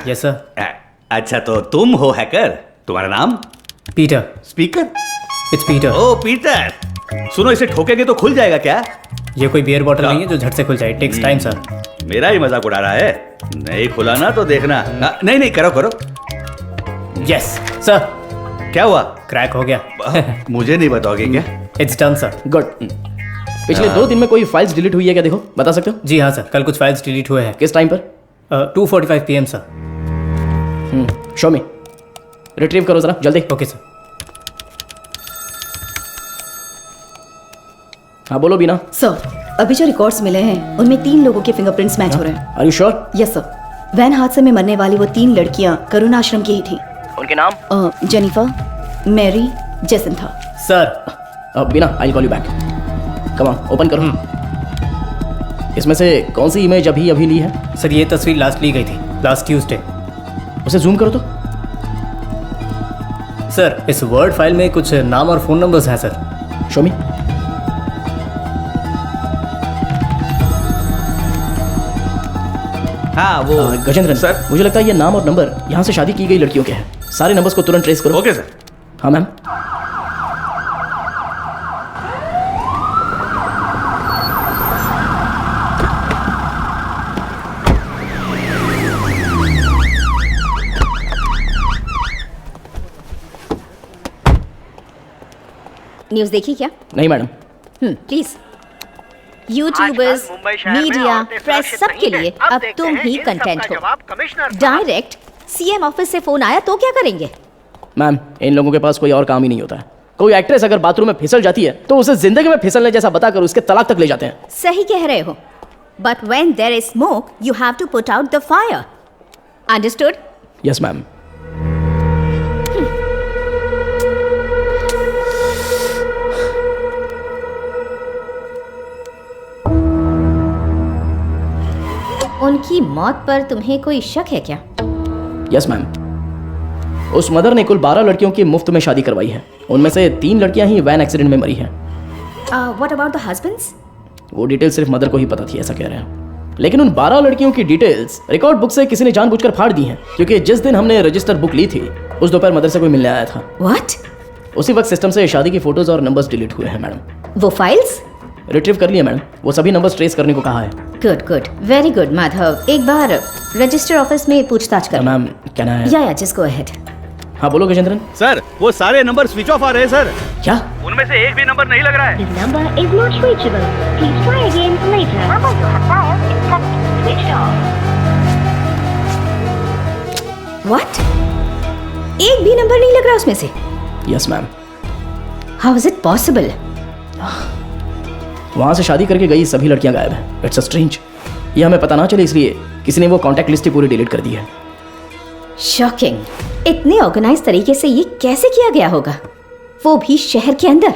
Yes sir. अच्छा, तो तुम हो हैकर। तुम्हारा नाम? पीटर। स्पीकर? It's Peter. ओ पीटर, सुनो, इसे ठोकेंगे तो खुल जाएगा क्या? ये कोई बियर बॉटल नहीं है जो झट से खुल जाए। Takes time sir. मेरा ही मजाक उड़ा रहा है। नहीं खुला ना तो देखना। नहीं नहीं, करो करो। Yes sir. क्या हुआ? क्रैक हो गया। मुझे नहीं बताओगे क्या? It's done sir. गुड। पिछले 2 दिन में कोई फाइल्स डिलीट हुई है क्या, देखो, बता सकते हो? जी हाँ सर, कल कुछ फाइल्स डिलीट हुए हैं। किस टाइम पर? 2:45 PM सर। शो मी, रिट्रीव करो जरा जल्दी। Okay sir. हाँ बोलो बीना। सर, अभी जो रिकॉर्ड्स मिले हैं उनमें 3 लोगों के फिंगरप्रिंट्स मैच हो रहे हैं। Are you sure? Yes sir. Van हादसे में मरने वाली वो 3 लड़कियां करुण आश्रम की ही थी। उनके नाम? Jennifer, Mary, Jacintha. Sir Beena, I call you back. Come on, open करो। इसमें से कौन सी इमेज अभी ली है? सर ये तस्वीर लास्ट ली गई थी, लास्ट ट्यूसडे। उसे जूम करो तो। सर इस वर्ड फाइल में कुछ नाम और फोन नंबर्स हैं सर। शो मी। हाँ वो गजेंद्रन सर, मुझे लगता है ये नाम और नंबर यहाँ से शादी की गई लड़कियों के हैं। सारे नंबर्स को तुरंत ट्रेस करो। Okay sir. हाँ मैम। न्यूज़ देखी क्या? नहीं madam. Please. YouTubers, media, press सबके लिए अब तुम ही कंटेंट हो। डायरेक्ट सीएम ऑफिस से फोन आया तो क्या करेंगे? मैम इन लोगों के पास कोई और काम ही नहीं होता है। कोई एक्ट्रेस अगर बाथरूम में फिसल जाती है तो उसे जिंदगी में फिसलने जैसा बताकर उसके तलाक तक ले जाते हैं। सही कह रहे हो, but when there is smoke you have to put out the fire. Understood? Yes ma'am. उनकी मौत पर तुम्हें कोई शक है क्या? Yes ma'am. उस मदर ने कुल 12 लड़कियों की मुफ्त में शादी करवाई है। उनमें से 3 लड़कियां ही वैन एक्सीडेंट में मरी हैं। What about the husbands? वो डिटेल सिर्फ मदर को ही पता थी, ऐसा कह रहे हैं। लेकिन उन 12 लड़कियों की डिटेल्स रिकॉर्ड बुक से किसी ने जानबूझकर फाड़ दी हैं, क्योंकि जिस दिन हमने रजिस्टर बुक ली थी उस दोपहर मदर से कोई मिलने आया था। व्हाट? उसी वक्त सिस्टम से शादी की फोटोज और नंबर्स डिलीट हुए हैं मैडम। वो फाइल्स रिट्रीव कर लिए मैडम। वो सभी नंबर्स ट्रेस करने को कहा है। Good good, very good Madhav. एक बार रजिस्टर ऑफिस में पूछताछ कर। मैम क्या ना है? या जस्ट गो अहेड। हाँ बोलो गजेंद्रन। सर वो सारे नंबर स्विच ऑफ आ रहे हैं सर। क्या? उनमें से एक भी नंबर नहीं लग रहा है। This number is not reachable. Please try again later. Number you have dialed is currently switched off. What? एक भी नंबर नहीं लग रहा उसमें से? Yes ma'am. How is it possible? वहां से शादी करके गई सभी लड़कियां गायब हैं। It's a strange. ये हमें पता ना चले इसलिए किसी ने वो कॉन्टैक्ट लिस्ट ही पूरी डिलीट कर दी है। शॉकिंग। इतने ऑर्गेनाइज तरीके से ये कैसे किया गया होगा, वो भी शहर के अंदर?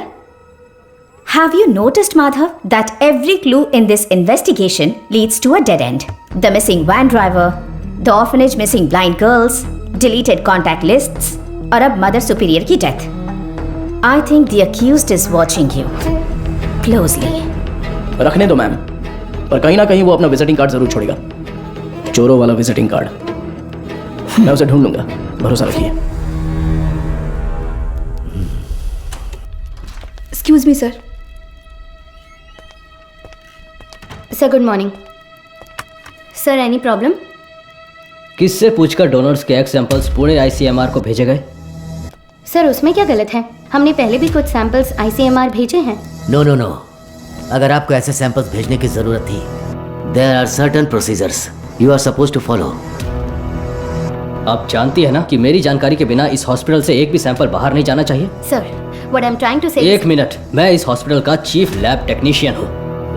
Have you noticed, Madhav, that every clue in this investigation leads to a dead end? The missing van driver, the orphanage missing blind girls, deleted contact lists, और अब mother superior की death. I think the accused is watching you closely. रखने दो ma'am, पर कहीं ना कहीं वो अपना विजिटिंग कार्ड जरूर छोड़ेगा। चोरों वाला विजिटिंग कार्ड। मैं उसे ढूंढ लूंगा, भरोसा रखिए। Excuse me sir. Sir good morning. Sir any problem? किससे पूछकर डोनर्स के एग सैंपल्स पूरे आईसीएमआर को भेजे गए? सर उसमें क्या गलत है? हमने पहले भी कुछ सैंपल्स आईसीएमआर भेजे हैं। नो नो नो, अगर आपको ऐसे सैंपल्स भेजने की जरूरत थी, there are certain procedures you are suppose to follow. आप जानती है ना कि मेरी जानकारी के बिना इस हॉस्पिटल से एक भी सैंपल बाहर नहीं जाना चाहिए। Sir what I am trying to say. एक मिनट, मैं इस हॉस्पिटल का चीफ लैब टेक्नीशियन हूँ।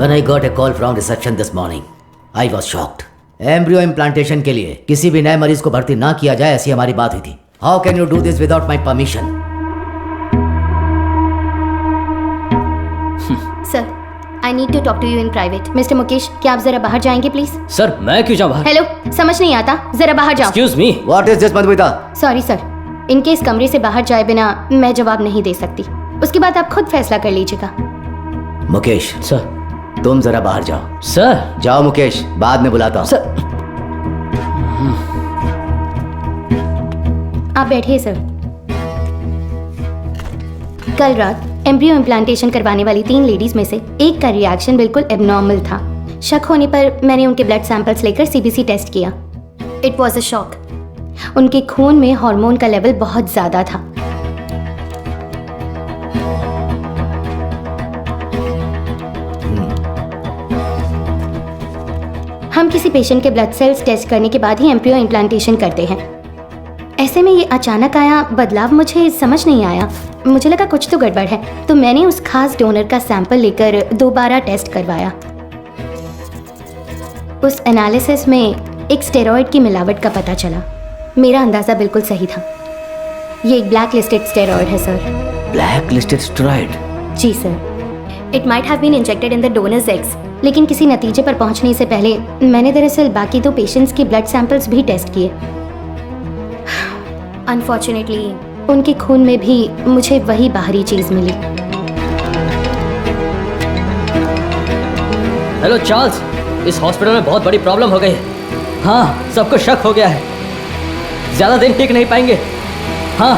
When I got a call from reception this morning, I was shocked. Embryo implantation के लिए किसी भी नए मरीज को भर्ती ना किया जाए, ऐसी हमारी बात हुई थी। How can you do this without my permission? Sir I need to talk to you in private. Mister Mukesh, क्या आप जरा बाहर जाएंगे प्लीज? सर मैं क्यों जाऊँ बाहर? हेलो, समझ नहीं आता, जरा बाहर जाओ। Excuse me, what is this Madhumita? Sorry sir, इनके इस कमरे से बाहर जाए बिना मैं जवाब नहीं दे सकती। उसके बाद आप खुद फैसला कर लीजिएगा। मुकेश सर, तुम जरा बाहर जाओ। सर जाओ मुकेश, बाद में बुलाता हूँ। सर आप बैठिए सर। कल रात एम्ब्रियो इम्प्लांटेशन करवाने वाली 3 लेडीज में से एक का रिएक्शन बिल्कुल एबनॉर्मल था। शक होने पर मैंने उनके ब्लड सैंपल्स लेकर सीबीसी टेस्ट किया। It was a shock. उनके खून में हार्मोन का लेवल बहुत ज्यादा था। हम किसी पेशेंट के ब्लड सेल्स टेस्ट करने के बाद ही एम्ब्रियो इम्प्लांटेशन करते हैं। ऐसे में ये अचानक आया बदलाव मुझे समझ नहीं आया। मुझे लगा कुछ तो गड़बड़ है, तो मैंने उस खास डोनर का सैंपल लेकर दोबारा टेस्ट करवाया। उस एनालिसिस में एक स्टेरॉइड की मिलावट का पता चला। मेरा अंदाज़ा बिल्कुल सही था। ये एक ब्लैक लिस्टेड स्टेरॉइड है सर। Black listed steroid? जी sir. It might have been injected in the donors eggs, लेकिन किसी नतीजे पर पहुंचने से पहले मैंने दरअसल बाकी 2 पेशेंट्स के ब्लड सैंपल्स भी टेस्ट किए। अनफॉर्चुनेटली उनके खून में भी मुझे वही बाहरी चीज़ मिली। हेलो चार्ल्स, इस हॉस्पिटल में बहुत बड़ी प्रॉब्लम हो गई है। हाँ, सबको शक हो गया है। ज़्यादा दिन टिक नहीं पाएंगे। हाँ,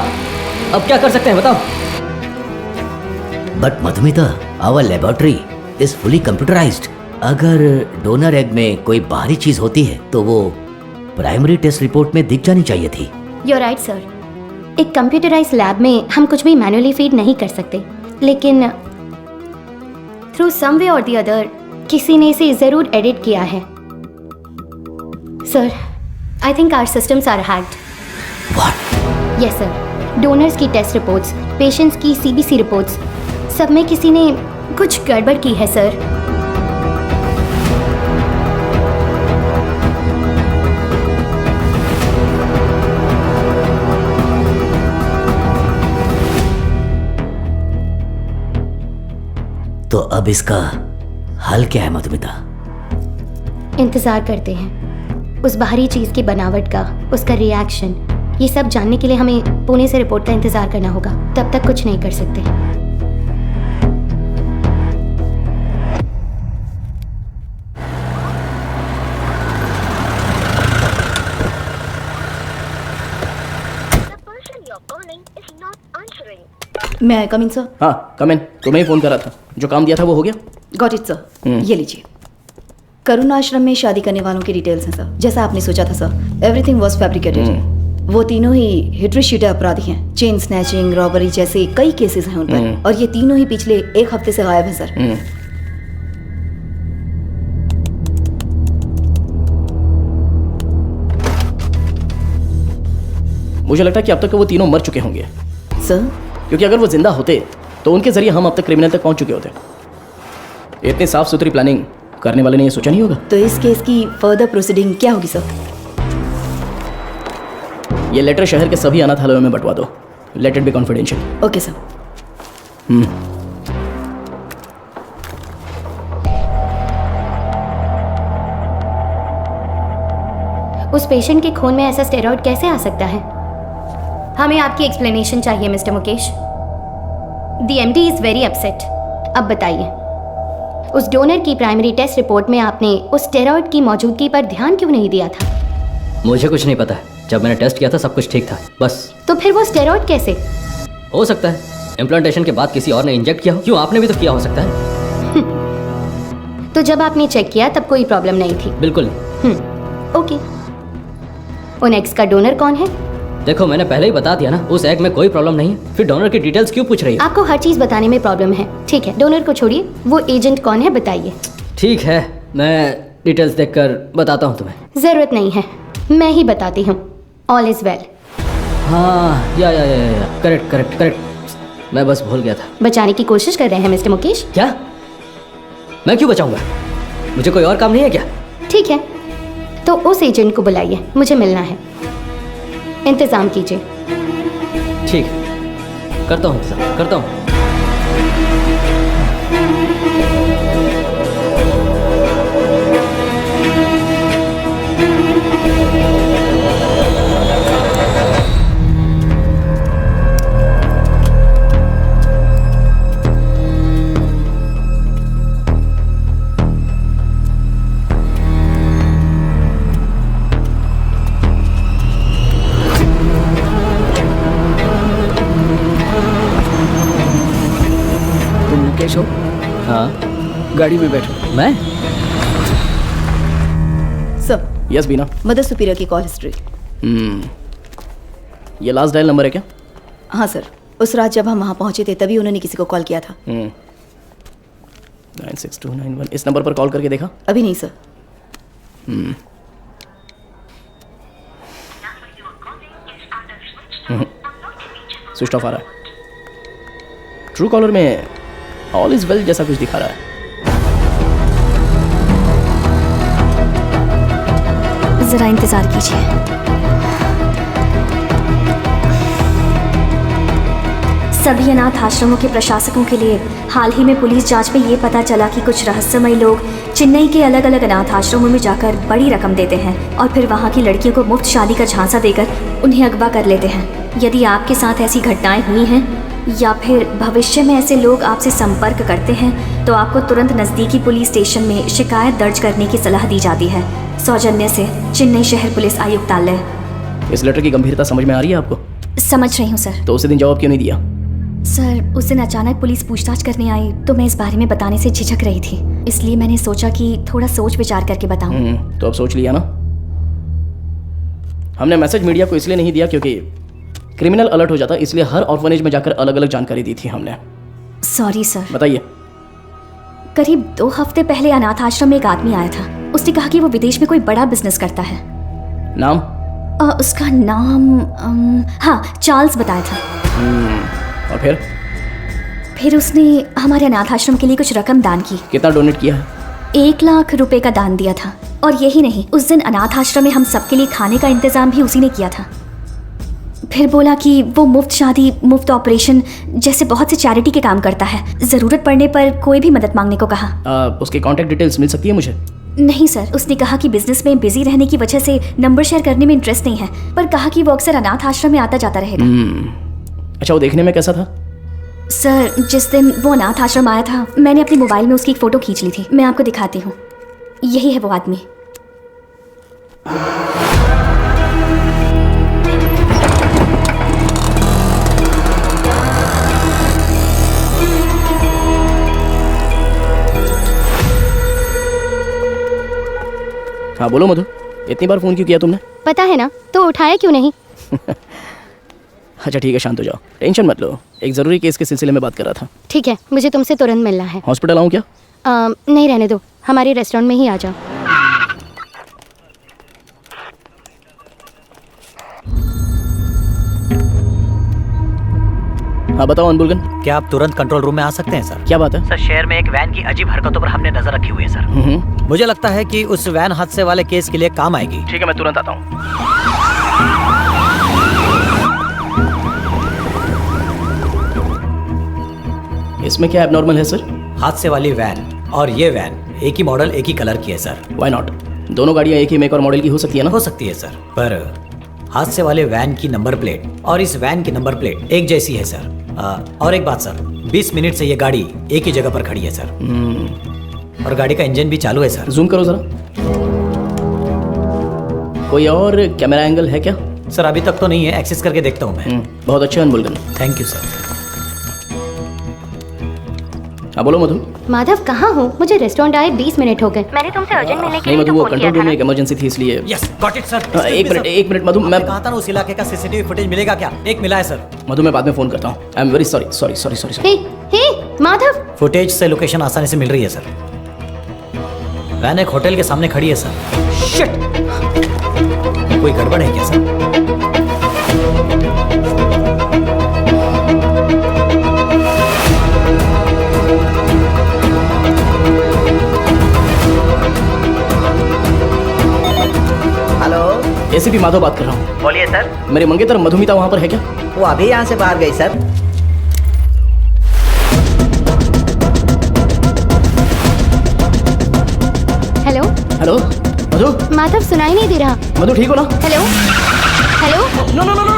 अब क्या कर सकते हैं बताओ? But Madhumita, our laboratory is fully computerised. अगर डोनर एग में कोई बाहरी चीज होती है तो वो प्राइमरी टेस्ट रिपोर्ट में दिख जानी चाहिए थी। You're right, sir. एक कंप्यूटराइज्ड लैब में हम कुछ भी मैनुअली फीड नहीं कर सकते, लेकिन थ्रू सम वे और द अदर किसी ने इसे जरूर एडिट किया है। Sir, I think our systems are hacked. What? Yes sir. Donors की टेस्ट रिपोर्ट्स, पेशेंट्स की CBC रिपोर्ट्स, सब में किसी ने कुछ गड़बड़ की है सर। तो अब इसका हल क्या है मधुमिता? इंतजार करते हैं उस बाहरी चीज की बनावट का, उसका रिएक्शन। ये सब जानने के लिए हमें पुणे से रिपोर्ट का इंतजार करना होगा। तब तक कुछ नहीं कर सकते। मैं कम इन सर? हाँ कम इन। तुम्हें ही फोन करा था। जो काम दिया था वो हो गया? Got it sir. ये लीजिए। करुण आश्रम में शादी करने वालों की डिटेल्स हैं सर, जैसा आपने सोचा था सर। Everything was fabricated. वो तीनों ही हिट अपराधी हैं। चेन स्नैचिंग, रॉबरी जैसे कई केसेस हैं उन पर, और ये तीनों ही पिछले 1 हफ्ते से गायब हैं सर। मुझे लगता है कि अब तक वो तीनों मर चुके होंगे सर, क्योंकि अगर वो जिंदा होते तो उनके जरिए हम अब तक क्रिमिनल तक पहुंच चुके होते। इतनी साफ सुथरी प्लानिंग करने वाले ने ये सोचा नहीं होगा। तो इस केस की फर्दर प्रोसीडिंग क्या होगी सर? ये लेटर शहर के सभी अनाथालयों में बंटवा दो। Let it be confidential. Okay sir. उस पेशेंट के खून में ऐसा स्टेरॉइड कैसे आ सकता है? हमें आपकी एक्सप्लेनेशन चाहिए mister Mukesh. The MD is very upset. अब बताइए, उस डोनर की प्राइमरी टेस्ट रिपोर्ट में आपने उस स्टेरॉइड की मौजूदगी पर ध्यान क्यों नहीं दिया था? मुझे कुछ नहीं पता। जब मैंने टेस्ट किया था सब कुछ ठीक था, बस। तो फिर वो स्टेरॉइड कैसे? हो सकता है इम्प्लांटेशन के बाद किसी और ने इंजेक्ट किया हो। क्यों, आपने भी तो किया हो सकता है। तो जब आपने चेक किया तब कोई प्रॉब्लम नहीं थी? बिल्कुल नहीं। ओके। उन एग्स का डोनर कौन है? देखो, मैंने पहले ही बता दिया ना, उस एग में कोई प्रॉब्लम नहीं है। फिर डोनर की डिटेल्स क्यों पूछ रही है? आपको हर चीज बताने में प्रॉब्लम है। ठीक है, डोनर को छोड़िए, वो एजेंट कौन है बताइए। ठीक है, मैं डिटेल्स देखकर बताता हूँ तुम्हें। जरूरत नहीं है, मैं ही बताती हूँ। All is well. हाँ, या करेक्ट। मैं बस भूल गया था। बचाने की कोशिश कर रहे हैं मिस्टर मुकेश? क्या? मैं क्यों बचाऊंगा? मुझे कोई और काम नहीं है क्या? ठीक है, तो उस एजेंट को बुलाइए, मुझे मिलना है। इंतजाम कीजिए। ठीक, करता हूँ इंतजाम, करता हूँ। हो? हाँ, गाड़ी में बैठो। मैं? सर। यस बीना। मदर सुपीरियर की कॉल हिस्ट्री। ये लास्ट डायल नंबर है क्या? हाँ सर, उस रात जब हम वहाँ पहुँचे थे तभी उन्होंने किसी को कॉल किया था। 96291। इस नंबर पर कॉल करके देखा? अभी नहीं सर। स्विच ऑफ आ रहा है। ट्रू कॉलर में ऑल इज वेल जैसा कुछ दिखा रहा है। ज़रा इंतज़ार कीजिए। सभी अनाथ आश्रमों के प्रशासकों के लिए हाल ही में पुलिस जांच में ये पता चला कि कुछ रहस्यमयी लोग चेन्नई के अलग अलग अनाथ आश्रमों में जाकर बड़ी रकम देते हैं और फिर वहाँ की लड़कियों को मुफ्त शादी का झांसा देकर उन्हें अगवा कर लेते हैं। यदि आपके साथ ऐसी घटनाएं हुई हैं या फिर भविष्य में ऐसे लोग आपसे संपर्क करते हैं तो आपको तुरंत नज़दीकी पुलिस स्टेशन में शिकायत दर्ज करने की सलाह दी जाती है। सौजन्य से चेन्नई शहर पुलिस आयुक्तालय। इस लेटर की गंभीरता समझ में आ रही है आपको? समझ रही हूँ सर। तो उसी दिन जवाब क्यों नहीं दिया? सर, उस दिन अचानक पुलिस पूछताछ करने आई तो मैं इस बारे में बताने से झिझक रही थी, इसलिए मैंने सोचा कि थोड़ा सोच विचार करके बताऊं। तो अब सोच लिया ना? हमने मैसेज मीडिया को इसलिए नहीं दिया क्योंकि क्रिमिनल अलर्ट हो जाता, इसलिए हर ऑर्फनेज में जाकर अलग अलग जानकारी दी थी हमने। Sorry sir. बताइए। करीब 2 हफ्ते पहले अनाथ आश्रम में एक आदमी आया था। उसने कहा कि वो विदेश में कोई बड़ा बिजनेस करता है। नाम? उसका नाम हाँ, चार्ल्स बताया था। और फिर उसने हमारे अनाथ आश्रम के लिए कुछ रकम दान की। कितना डोनेट किया है? 1 लाख रुपए का दान दिया था। और यही नहीं, उस दिन अनाथ आश्रम में हम सबके लिए खाने का इंतजाम भी उसी ने किया था। फिर बोला कि वो मुफ्त शादी, मुफ्त ऑपरेशन जैसे बहुत से चैरिटी के काम करता है। जरूरत पड़ने पर कोई भी मदद मांगने को कहा। उसके कॉन्टेक्ट डिटेल्स मिल सकती है मुझे? नहीं सर, उसने कहा कि बिजनेस में बिजी रहने की वजह से नंबर शेयर करने में इंटरेस्ट नहीं है, पर कहा कि वो अक्सर अनाथ आश्रम में आता जाता रहेगा। अच्छा, वो देखने में कैसा था? सर, जिस दिन वो अनाथ आश्रम आया था मैंने अपने मोबाइल में उसकी एक फ़ोटो खींच ली थी। मैं आपको दिखाती हूँ। यही है वो आदमी। हाँ बोलो मधु, इतनी बार फोन क्यों किया तुमने? पता है ना, तो उठाया क्यों नहीं? अच्छा ठीक है, शांत हो जाओ, टेंशन मत लो। एक ज़रूरी केस के सिलसिले में बात कर रहा था। ठीक है, मुझे तुमसे तुरंत मिलना है। हॉस्पिटल आऊँ क्या? नहीं, रहने दो, हमारे रेस्टोरेंट में ही आ जाओ। हाँ बताओ अनबुलगन। क्या आप तुरंत कंट्रोल रूम में आ सकते हैं सर? क्या बात है? सर, शहर में एक वैन की अजीब हरकतों पर हमने नजर रखी हुई है सर। मुझे लगता है कि उस वैन हादसे वाले केस के लिए काम आएगी। ठीक है, मैं तुरंत आता हूँ। इसमें क्या एबनॉर्मल है सर? हादसे वाली वैन और ये वैन एक ही मॉडल, एक ही कलर की है सर। Why not? दोनों गाड़ियाँ एक ही मेक और मॉडल की हो सकती है ना? हो सकती है सर, पर हादसे वाले वैन की नंबर प्लेट और इस वैन की नंबर प्लेट एक जैसी है सर। और एक बात सर, 20 मिनट से ये गाड़ी एक ही जगह पर खड़ी है सर। और गाड़ी का इंजन भी चालू है सर। जूम करो जरा। कोई और कैमरा एंगल है क्या? सर अभी तक तो नहीं है, एक्सेस करके देखता हूँ मैं। बहुत अच्छा अनबुलगन। Thank you sir. हाँ बोलो मधु। माधव कहाँ हो? मुझे रेस्टोरेंट आए 20 मिनट हो गए। मैंने तुमसे अर्जेंट मिलने के नहीं लिए मधु, तो वो फोन किया कंट्रोल था रूम ना। में एक इमरजेंसी थी इसलिए। Yes, got it sir. एक मिनट मधु, मैं कहा था ना उस इलाके का सीसीटीवी फुटेज मिलेगा क्या? एक मिला है सर। मधु मैं बाद में फोन करता हूँ। I am very sorry sorry sorry sorry sorry. Hey Madhav, footage से लोकेशन आसानी से मिल रही है सर। वैन एक होटल के सामने खड़ी है सर। शिट! कोई गड़बड़ है क्या सर? हेलो, एसीपी माधव बात कर रहा हूँ। बोलिए सर। मेरे मंगेतर मधुमिता वहाँ पर है क्या? वो अभी यहाँ से बाहर गई sir. Hello hello Madhu. Madhav, सुनाई नहीं दे रहा। मधु ठीक हो ना? Hello hello. No no no no.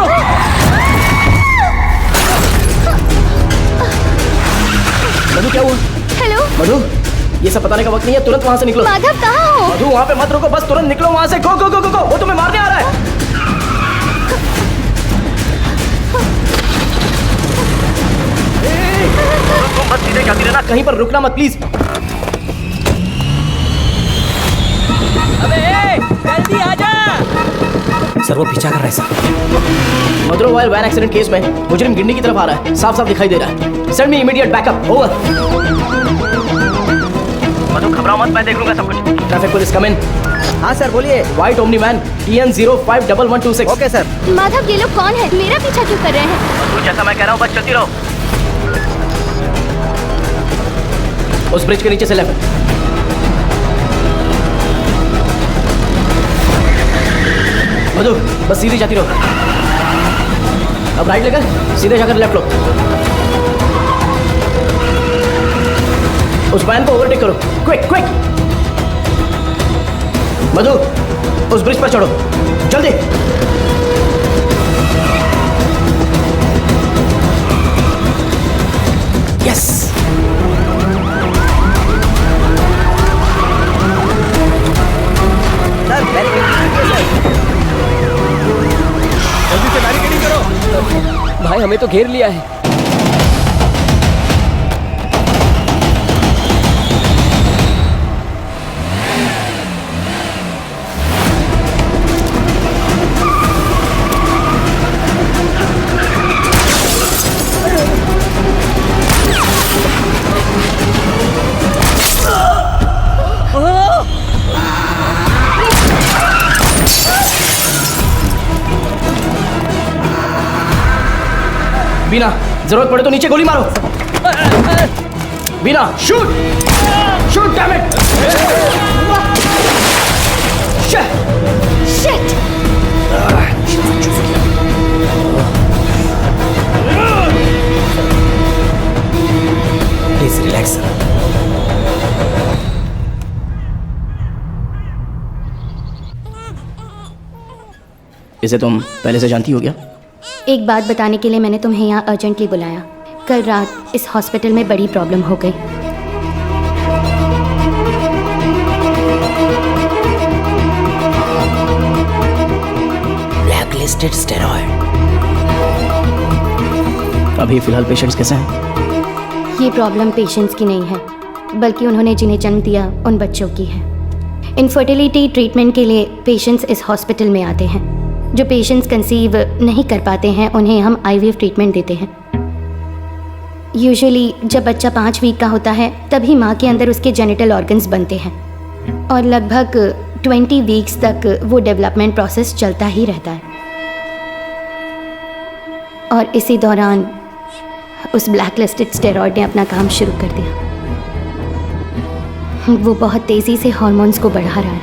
Madhu क्या हुआ? हेलो मधु, ये सब बताने का वक्त नहीं है, तुरंत वहाँ से निकलो। माधव कहाँ हो? मधु वहाँ पे मत रुको, बस तुरंत निकलो वहाँ से। गो गो गो गो गो, वो तुम्हें मारने आ रहा है। तुम बस सीधे जाती रहना, कहीं पर रुकना मत प्लीज। अबे जल्दी आ जा। सर वो पीछा कर रहा है सर। मधुरो वायर वैन एक्सीडेंट केस में मुजरिम गिंडी की तरफ आ रहा है, साफ साफ दिखाई दे रहा है। Send me immediate backup. Over. Madhu घबराओ मत, मैं देख लूंगा सब कुछ। Traffic police come in. हाँ सर बोलिए। White Omni van TN051126। Okay sir. Madhav, ये लोग कौन है? मेरा पीछा क्यों कर रहे हैं? मधु जैसा मैं कह रहा हूँ बस चलती रहो। उस ब्रिज के नीचे से लेफ्ट। मधु बस सीधी जाती रहो। अब राइट लेकर सीधे जाकर लेफ्ट लो। उस वैन को ओवरटेक करो, क्विक क्विक। मधु उस ब्रिज पर चढ़ो, जल्दी। यस। जल्दी से बैरिकेडिंग करो। भाई हमें तो घेर लिया है। बीना जरूरत पड़े तो नीचे गोली मारो। Beena shoot shoot damn it. Shit. Please relax. इसे तुम पहले से जानती हो क्या? एक बात बताने के लिए मैंने तुम्हें यहाँ अर्जेंटली बुलाया। कल रात इस हॉस्पिटल में बड़ी प्रॉब्लम हो गई। Blacklisted steroid. अभी फिलहाल पेशेंट्स कैसे हैं? ये प्रॉब्लम पेशेंट्स की नहीं है, बल्कि उन्होंने जिन्हें जन्म दिया उन बच्चों की है। इनफर्टिलिटी ट्रीटमेंट के लिए पेशेंट्स इस हॉस्पिटल में आते हैं। जो पेशेंट्स कंसीव नहीं कर पाते हैं उन्हें हम IVF ट्रीटमेंट देते हैं। यूजुअली जब बच्चा 5 वीक का होता है तभी माँ के अंदर उसके जेनिटल ऑर्गन्स बनते हैं और लगभग 20 वीक्स तक वो डेवलपमेंट प्रोसेस चलता ही रहता है। और इसी दौरान उस ब्लैकलिस्टेड स्टेरॉइड ने अपना काम शुरू कर दिया। वो बहुत तेज़ी से हार्मोन्स को बढ़ा रहा है।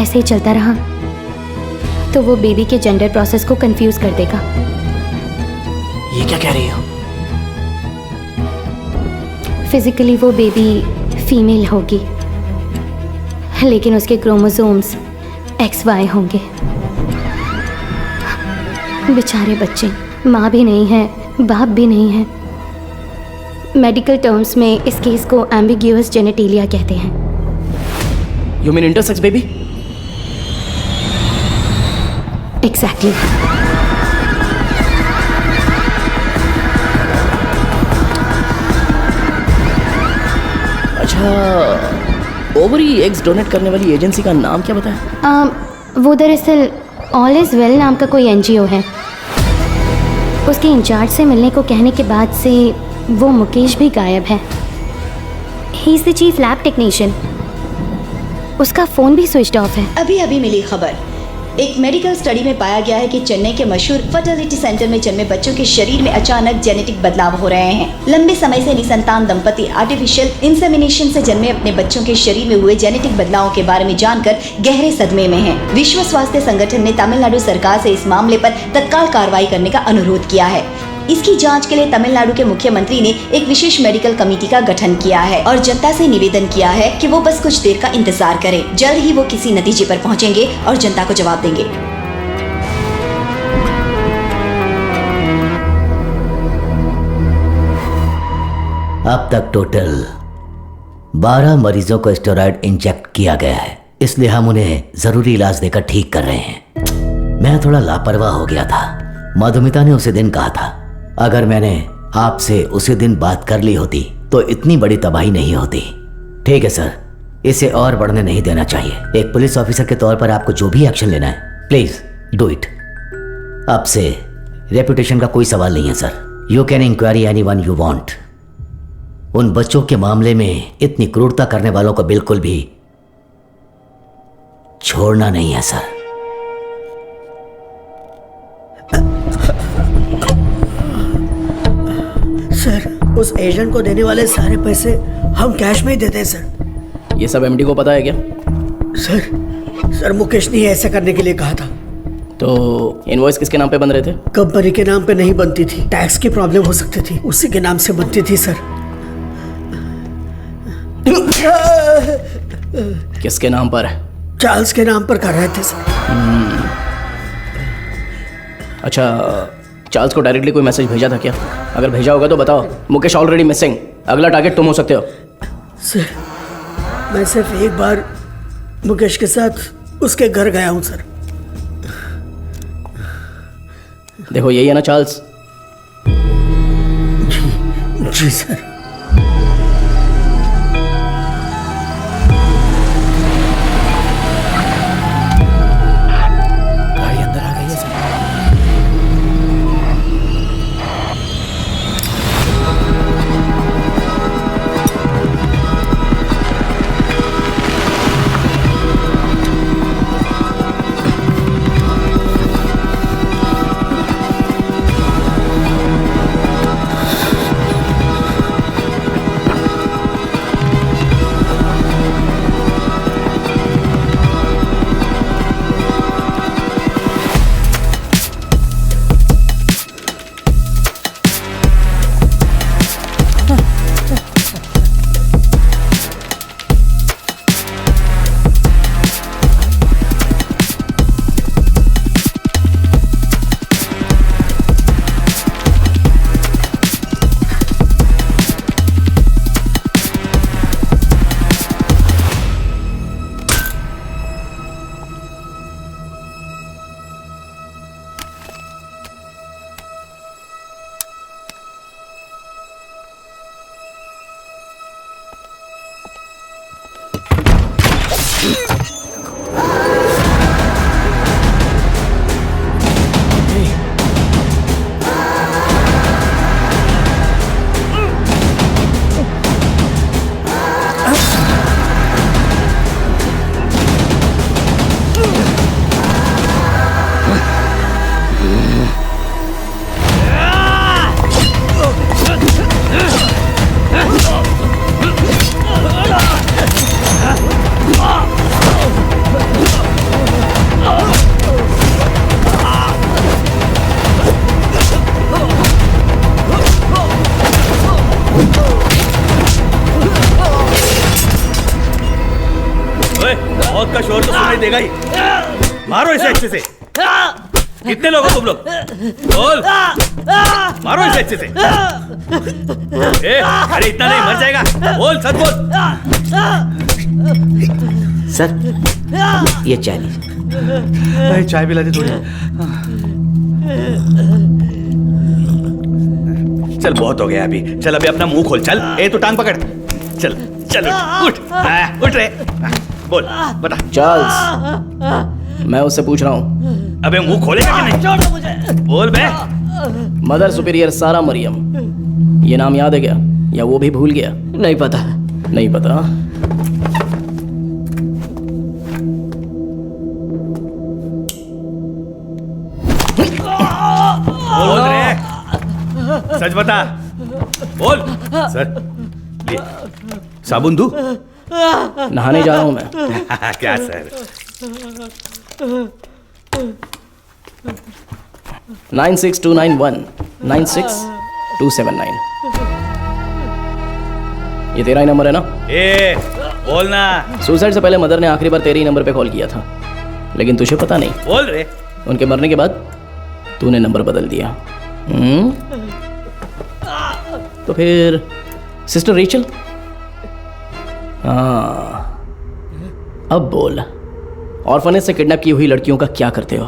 ऐसे ही चलता रहा तो वो बेबी के जेंडर प्रोसेस को कंफ्यूज कर देगा। ये क्या कह रही हो? फिजिकली वो बेबी फीमेल होगी, लेकिन उसके क्रोमोसोम्स XY होंगे। बेचारे बच्चे, माँ भी नहीं है, बाप भी नहीं है। मेडिकल टर्म्स में इस केस को एम्बिग्यूअस जेनेटिलिया कहते हैं। You mean intersex baby? Exactly. अच्छा, ओवरी एग्स डोनेट करने वाली एजेंसी का नाम क्या बताया? वो दरअसल ऑल इज़ वेल नाम का कोई NGO है। उसके इंचार्ज से मिलने को कहने के बाद से वो मुकेश भी गायब है। ही is the chief lab technician. उसका फ़ोन भी स्विच ऑफ है। अभी अभी मिली खबर, एक मेडिकल स्टडी में पाया गया है कि चेन्नई के मशहूर फर्टिलिटी सेंटर में जन्मे बच्चों के शरीर में अचानक जेनेटिक बदलाव हो रहे हैं। लंबे समय से निसंतान दंपति आर्टिफिशियल इंसेमिनेशन से जन्मे अपने बच्चों के शरीर में हुए जेनेटिक बदलावों के बारे में जानकर गहरे सदमे में हैं। विश्व स्वास्थ्य संगठन ने तमिलनाडु सरकार से इस मामले पर तत्काल कार्रवाई करने का अनुरोध किया है। इसकी जांच के लिए तमिलनाडु के मुख्यमंत्री ने एक विशेष मेडिकल कमेटी का गठन किया है और जनता से निवेदन किया है कि वो बस कुछ देर का इंतजार करें। जल्द ही वो किसी नतीजे पर पहुंचेंगे और जनता को जवाब देंगे। अब तक टोटल 12 मरीजों को स्टेरॉइड इंजेक्ट किया गया है, इसलिए हम उन्हें जरूरी इलाज देकर ठीक कर रहे हैं। मैं थोड़ा लापरवाह हो गया था। मधुमिता ने उसे दिन कहा था, अगर मैंने आपसे उसी दिन बात कर ली होती तो इतनी बड़ी तबाही नहीं होती। ठीक है सर, इसे और बढ़ने नहीं देना चाहिए। एक पुलिस ऑफिसर के तौर पर आपको जो भी एक्शन लेना है, प्लीज डू इट। अब से रेपुटेशन का कोई सवाल नहीं है sir. You can inquiry anyone you want. उन बच्चों के मामले में इतनी क्रूरता करने वालों को बिल्कुल भी छोड़ना नहीं है सर। सर, उस एजेंट को देने वाले सारे पैसे हम कैश में ही देते हैं सर। ये सब MD को पता है क्या? सर मुकेश ने ऐसा करने के लिए कहा था। तो इनवॉइस किसके नाम पे बन रहे थे? कंपनी के नाम पे नहीं बनती थी, टैक्स की प्रॉब्लम हो सकती थी, उसी के नाम से बनती थी सर। किसके नाम पर? चार्ल्स के नाम पर कर रहे थे सर। अच्छा, चार्ल्स को डायरेक्टली कोई मैसेज भेजा था क्या? अगर भेजा होगा तो बताओ। मुकेश ऑलरेडी मिसिंग, अगला टारगेट तुम हो सकते हो। सर मैं सिर्फ एक बार मुकेश के साथ उसके घर गया हूं सर। देखो यही है ना चार्ल्स? जी सर। गाड़ी अंदर आ गई है सर। मौत का शोर तो सुनाई देगा ही। मारो इसे अच्छे से। कितने लोग हो तुम लोग? बोल। मारो इसे अच्छे से। अरे इतना नहीं, मर जाएगा। बोल, सच बोल। सर ये चाय लीजिए। चाय पिला दे थोड़ी। चल बहुत हो गया अभी। चल अभी अपना मुंह खोल। चल ए तू टांग पकड़। चल चल उठ उठ रे। बोल बता। चार्ल्स मैं उससे पूछ रहा हूँ। अबे मुंह खोलेगा कि नहीं? छोड़ मुझे। बोल बे। मदर सुपीरियर सारा मरियम, ये नाम याद है क्या या वो भी भूल गया? नहीं पता। नहीं पता? बोल रे, सच बता। बोल। सर ले साबुन दूं? नहाने जा रहा हूं मैं। क्या सर? 96291 96279। ये तेरा ही नंबर है ना? ए बोलना। सुसाइड से पहले मदर ने आखिरी बार तेरे ही नंबर पे कॉल किया था, लेकिन तुझे पता नहीं। बोल रे। उनके मरने के बाद तूने नंबर बदल दिया। तो फिर सिस्टर रेचल? हाँ, अब बोल, ऑर्फनेज से किडनैप की हुई लड़कियों का क्या करते हो?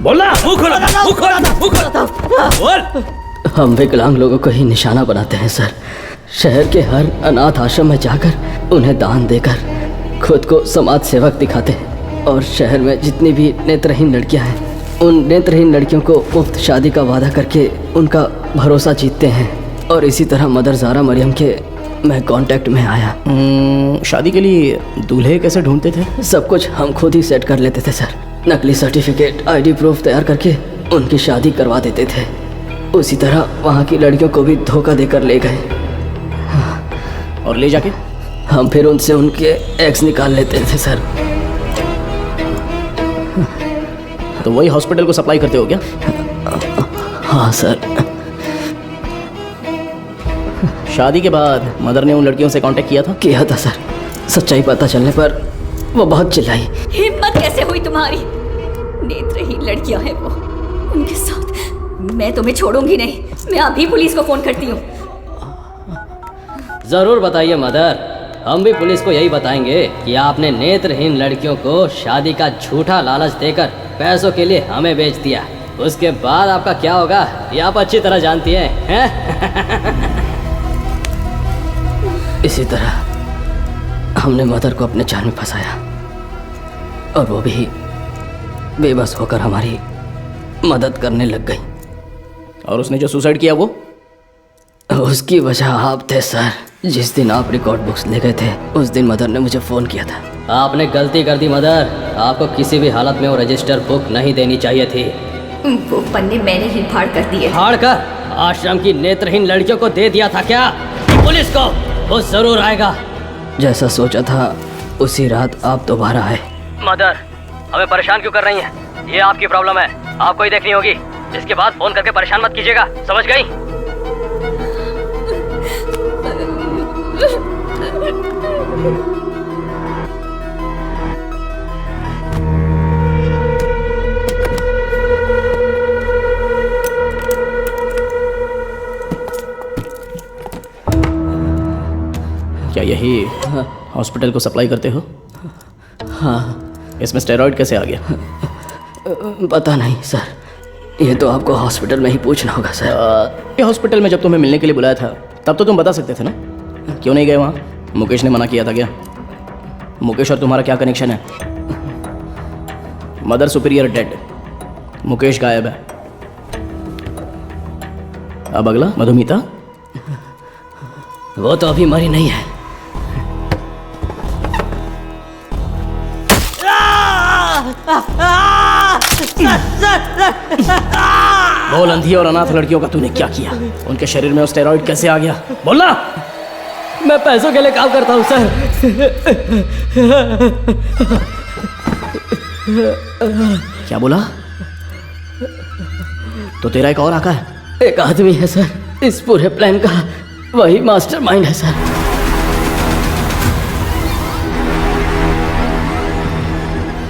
बोलना। मुंह खोलो, मुंह खोलो, मुंह खोलो। बोल। हम विकलांग लोगों को ही निशाना बनाते हैं सर। शहर के हर अनाथ आश्रम में जाकर उन्हें दान देकर खुद को समाज सेवक दिखाते हैं, और शहर में जितनी भी नेत्रहीन लड़कियां हैं उन नेत्रहीन लड़कियों को मुफ्त शादी का वादा करके उनका भरोसा जीतते हैं। और इसी तरह मदर ज़ारा मरियम के मैं कांटेक्ट में आया। शादी के लिए दूल्हे कैसे ढूंढते थे? सब कुछ हम खुद ही सेट कर लेते थे सर। नकली सर्टिफिकेट, आईडी प्रूफ तैयार करके उनकी शादी करवा देते थे। उसी तरह वहाँ की लड़कियों को भी धोखा देकर ले गए। और ले जाके हम फिर उनसे उनके एग्स निकाल लेते थे सर। तो वही हॉस्पिटल को सप्लाई करते हो क्या? हाँ सर। शादी के बाद मदर ने उन लड़कियों से कांटेक्ट किया था? किया था सर। सच्चाई पता चलने पर वो बहुत चिल्लाई। हिम्मत कैसे हुई तुम्हारी? नेत्रहीन लड़कियां हैं वो, उनके साथ मैं तुम्हें छोड़ूंगी नहीं। मैं अभी पुलिस को फोन करती हूँ। जरूर बताइए मदर, हम भी पुलिस को यही बताएंगे कि आपने नेत्रहीन लड़कियों को शादी का झूठा लालच देकर पैसों के लिए हमें बेच दिया। उसके बाद आपका क्या होगा ये आप अच्छी तरह जानती हैं। इसी तरह हमने मदर को अपने जाल में फंसाया और वो भी बेबस होकर हमारी मदद करने लग गई। और उसने जो सुसाइड किया वो? उसकी वजह आप थे सर। जिस दिन आप रिकॉर्ड बुक्स ले गए थे उस दिन मदर ने मुझे फ़ोन किया था। आपने गलती कर दी मदर, आपको किसी भी हालत में वो रजिस्टर बुक नहीं देनी चाहिए थी। वो पन्ने मैंने ही फाड़ कर दिए। फाड़ कर आश्रम की नेत्रहीन लड़कियों को दे दिया था क्या? पुलिस को वो जरूर आएगा। जैसा सोचा था उसी रात आप दोबारा आए। मदर, हमें परेशान क्यों कर रही हैं? ये आपकी प्रॉब्लम है, आपको ही देखनी होगी। इसके बाद फोन करके परेशान मत कीजिएगा, समझ गई? क्या यही हॉस्पिटल को सप्लाई करते हो? हाँ। इसमें स्टेरॉइड कैसे आ गया? पता नहीं सर, ये तो आपको हॉस्पिटल में ही पूछना होगा सर। ये हॉस्पिटल में जब तुम्हें मिलने के लिए बुलाया था तब तो तुम बता सकते थे ना, क्यों नहीं गए वहाँ? मुकेश ने मना किया था क्या? मुकेश और तुम्हारा क्या कनेक्शन है? मदर सुपीरियर डेड, मुकेश गायब है। अब अगला मधुमिता, वो तो अभी मरी नहीं है। बोल, अंधी और अनाथ लड़कियों का तूने क्या किया? उनके शरीर में स्टेरॉइड कैसे आ गया? बोलना। मैं पैसों के लिए काम करता हूँ सर। क्या बोला? तो तेरा एक और आका है? एक आदमी है सर, इस पूरे प्लान का वही मास्टरमाइंड है सर।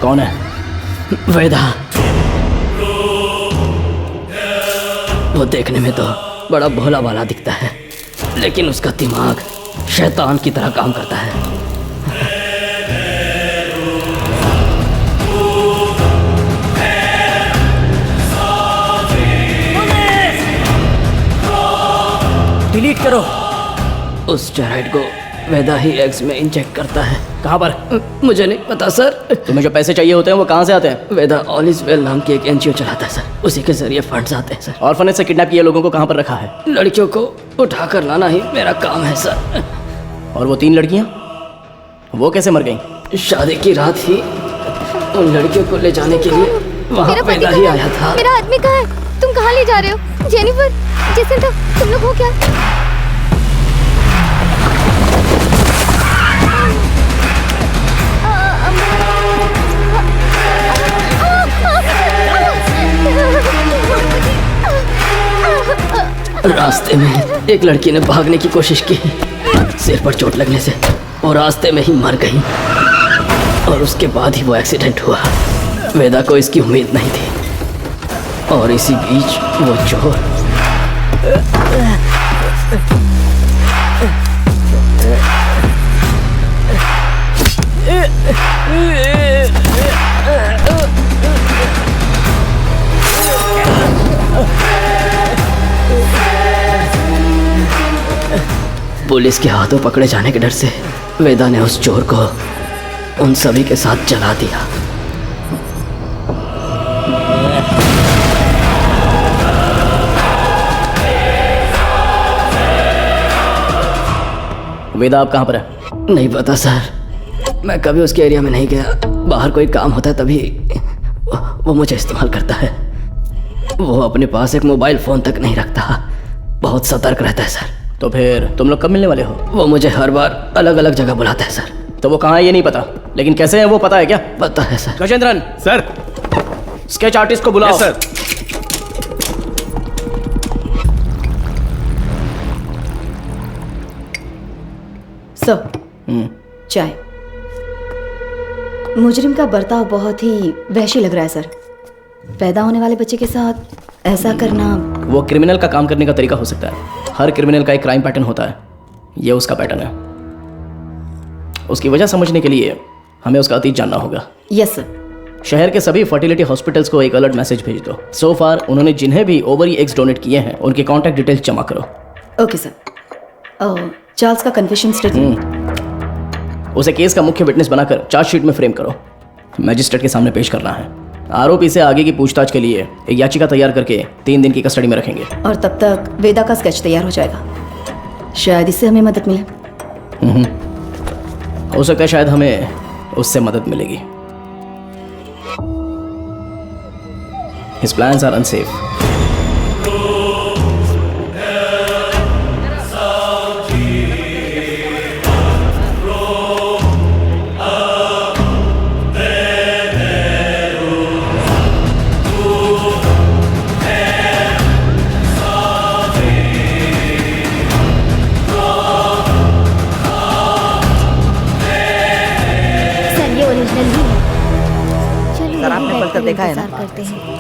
कौन है? वेदा। वो देखने में तो बड़ा भोला भाला दिखता है, लेकिन उसका दिमाग शैतान की तरह काम करता है। डिलीट करो। उस स्टेरॉइड को वेदा ही एग्स में इंजेक्ट करता है। कहाँ पर? मुझे नहीं पता सर। तुम्हें जो पैसे चाहिए होते हैं वो कहाँ से आते हैं? वेदा ऑल इज वेल नाम की एक एनजीओ चलाता है सर, उसी के जरिए फंड्स आते हैं सर। ऑर्फनेज से किडनैप किए लोगों को कहाँ पर रखा है? लड़कियों को उठाकर लाना ही मेरा काम है सर। और वो 3 लड़कियाँ, वो कैसे मर गईं? शादी की रात ही उन लड़कियों को ले जाने के लिए वहाँ वेदा ही आया था। मेरा आदमी कहाँ है? तुम कहाँ ले जा रहे हो? जेनिफर, जेसिंटा, तुम लोग हो क्या? रास्ते में एक लड़की ने भागने की कोशिश की, सिर पर चोट लगने से वो रास्ते में ही मर गई और उसके बाद ही वो एक्सीडेंट हुआ। वेदा को इसकी उम्मीद नहीं थी और इसी बीच वो चोर पुलिस के हाथों पकड़े जाने के डर से वेदा ने उस चोर को उन सभी के साथ जला दिया। वेदा आप कहाँ पर है? नहीं पता सर, मैं कभी उसके एरिया में नहीं गया। बाहर कोई काम होता है तभी वो मुझे इस्तेमाल करता है। वो अपने पास एक मोबाइल फ़ोन तक नहीं रखता, बहुत सतर्क रहता है सर। तो फिर तुम लोग कब मिलने वाले हो? वो मुझे हर बार अलग अलग जगह बुलाता है सर। तो वो कहाँ है ये नहीं पता, लेकिन कैसे है वो पता है क्या? पता है sir. Gajendran sir, sketch artist को बुलाओ। Yes, sir. सर चाय। मुजरिम का बर्ताव बहुत ही वहशी लग रहा है सर। पैदा होने वाले बच्चे के साथ ऐसा करना। वो क्रिमिनल का काम करने का तरीका हो सकता है। हर क्रिमिनल का एक क्राइम पैटर्न होता है, ये उसका पैटर्न है। उसकी वजह समझने के लिए हमें उसका अतीत जानना होगा। Yes sir. शहर के सभी फर्टिलिटी हॉस्पिटल्स को एक अलर्ट मैसेज भेज दो। सो फार उन्होंने जिन्हें भी ओवरी एग्स डोनेट किए हैं उनके कॉन्टैक्ट डिटेल्स जमा करो। Okay sir. चार्ल्स का कन्फेशन स्टेटमेंट उसे केस का मुख्य विटनेस बनाकर चार्जशीट में फ्रेम करो। मैजिस्ट्रेट के सामने पेश करना है। आरोपी से आगे की पूछताछ के लिए एक याचिका तैयार करके 3 दिन की कस्टडी में रखेंगे। और तब तक वेदा का स्केच तैयार हो जाएगा। शायद इससे हमें मदद मिले। हो सकता है शायद हमें उससे मदद मिलेगी। His plans are unsafe. Sir ये ओरिजिनल ही है। चलो सर, आपने पलकर देखा है ना? इंतजार करते हैं।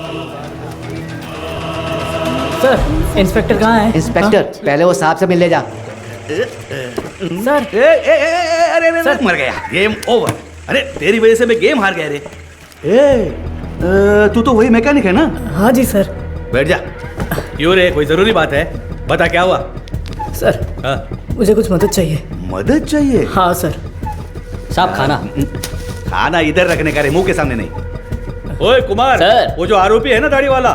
सर इंस्पेक्टर कहाँ है? इंस्पेक्टर पहले वो साहब से मिल ले जा। सर अरे मर गया। Game over. अरे तेरी वजह से मैं गेम हार गया रे। तू तो वही मैकेनिक है ना? हाँ जी सर। बैठ जा। क्यों रे, कोई जरूरी बात है? बता क्या हुआ? सर हाँ? मुझे कुछ मदद चाहिए। मदद चाहिए? हाँ सर। साहब खाना। खाना इधर रखने का रे, मुंह के सामने नहीं। ओए कुमार सर। वो जो आरोपी है ना दाढ़ी वाला,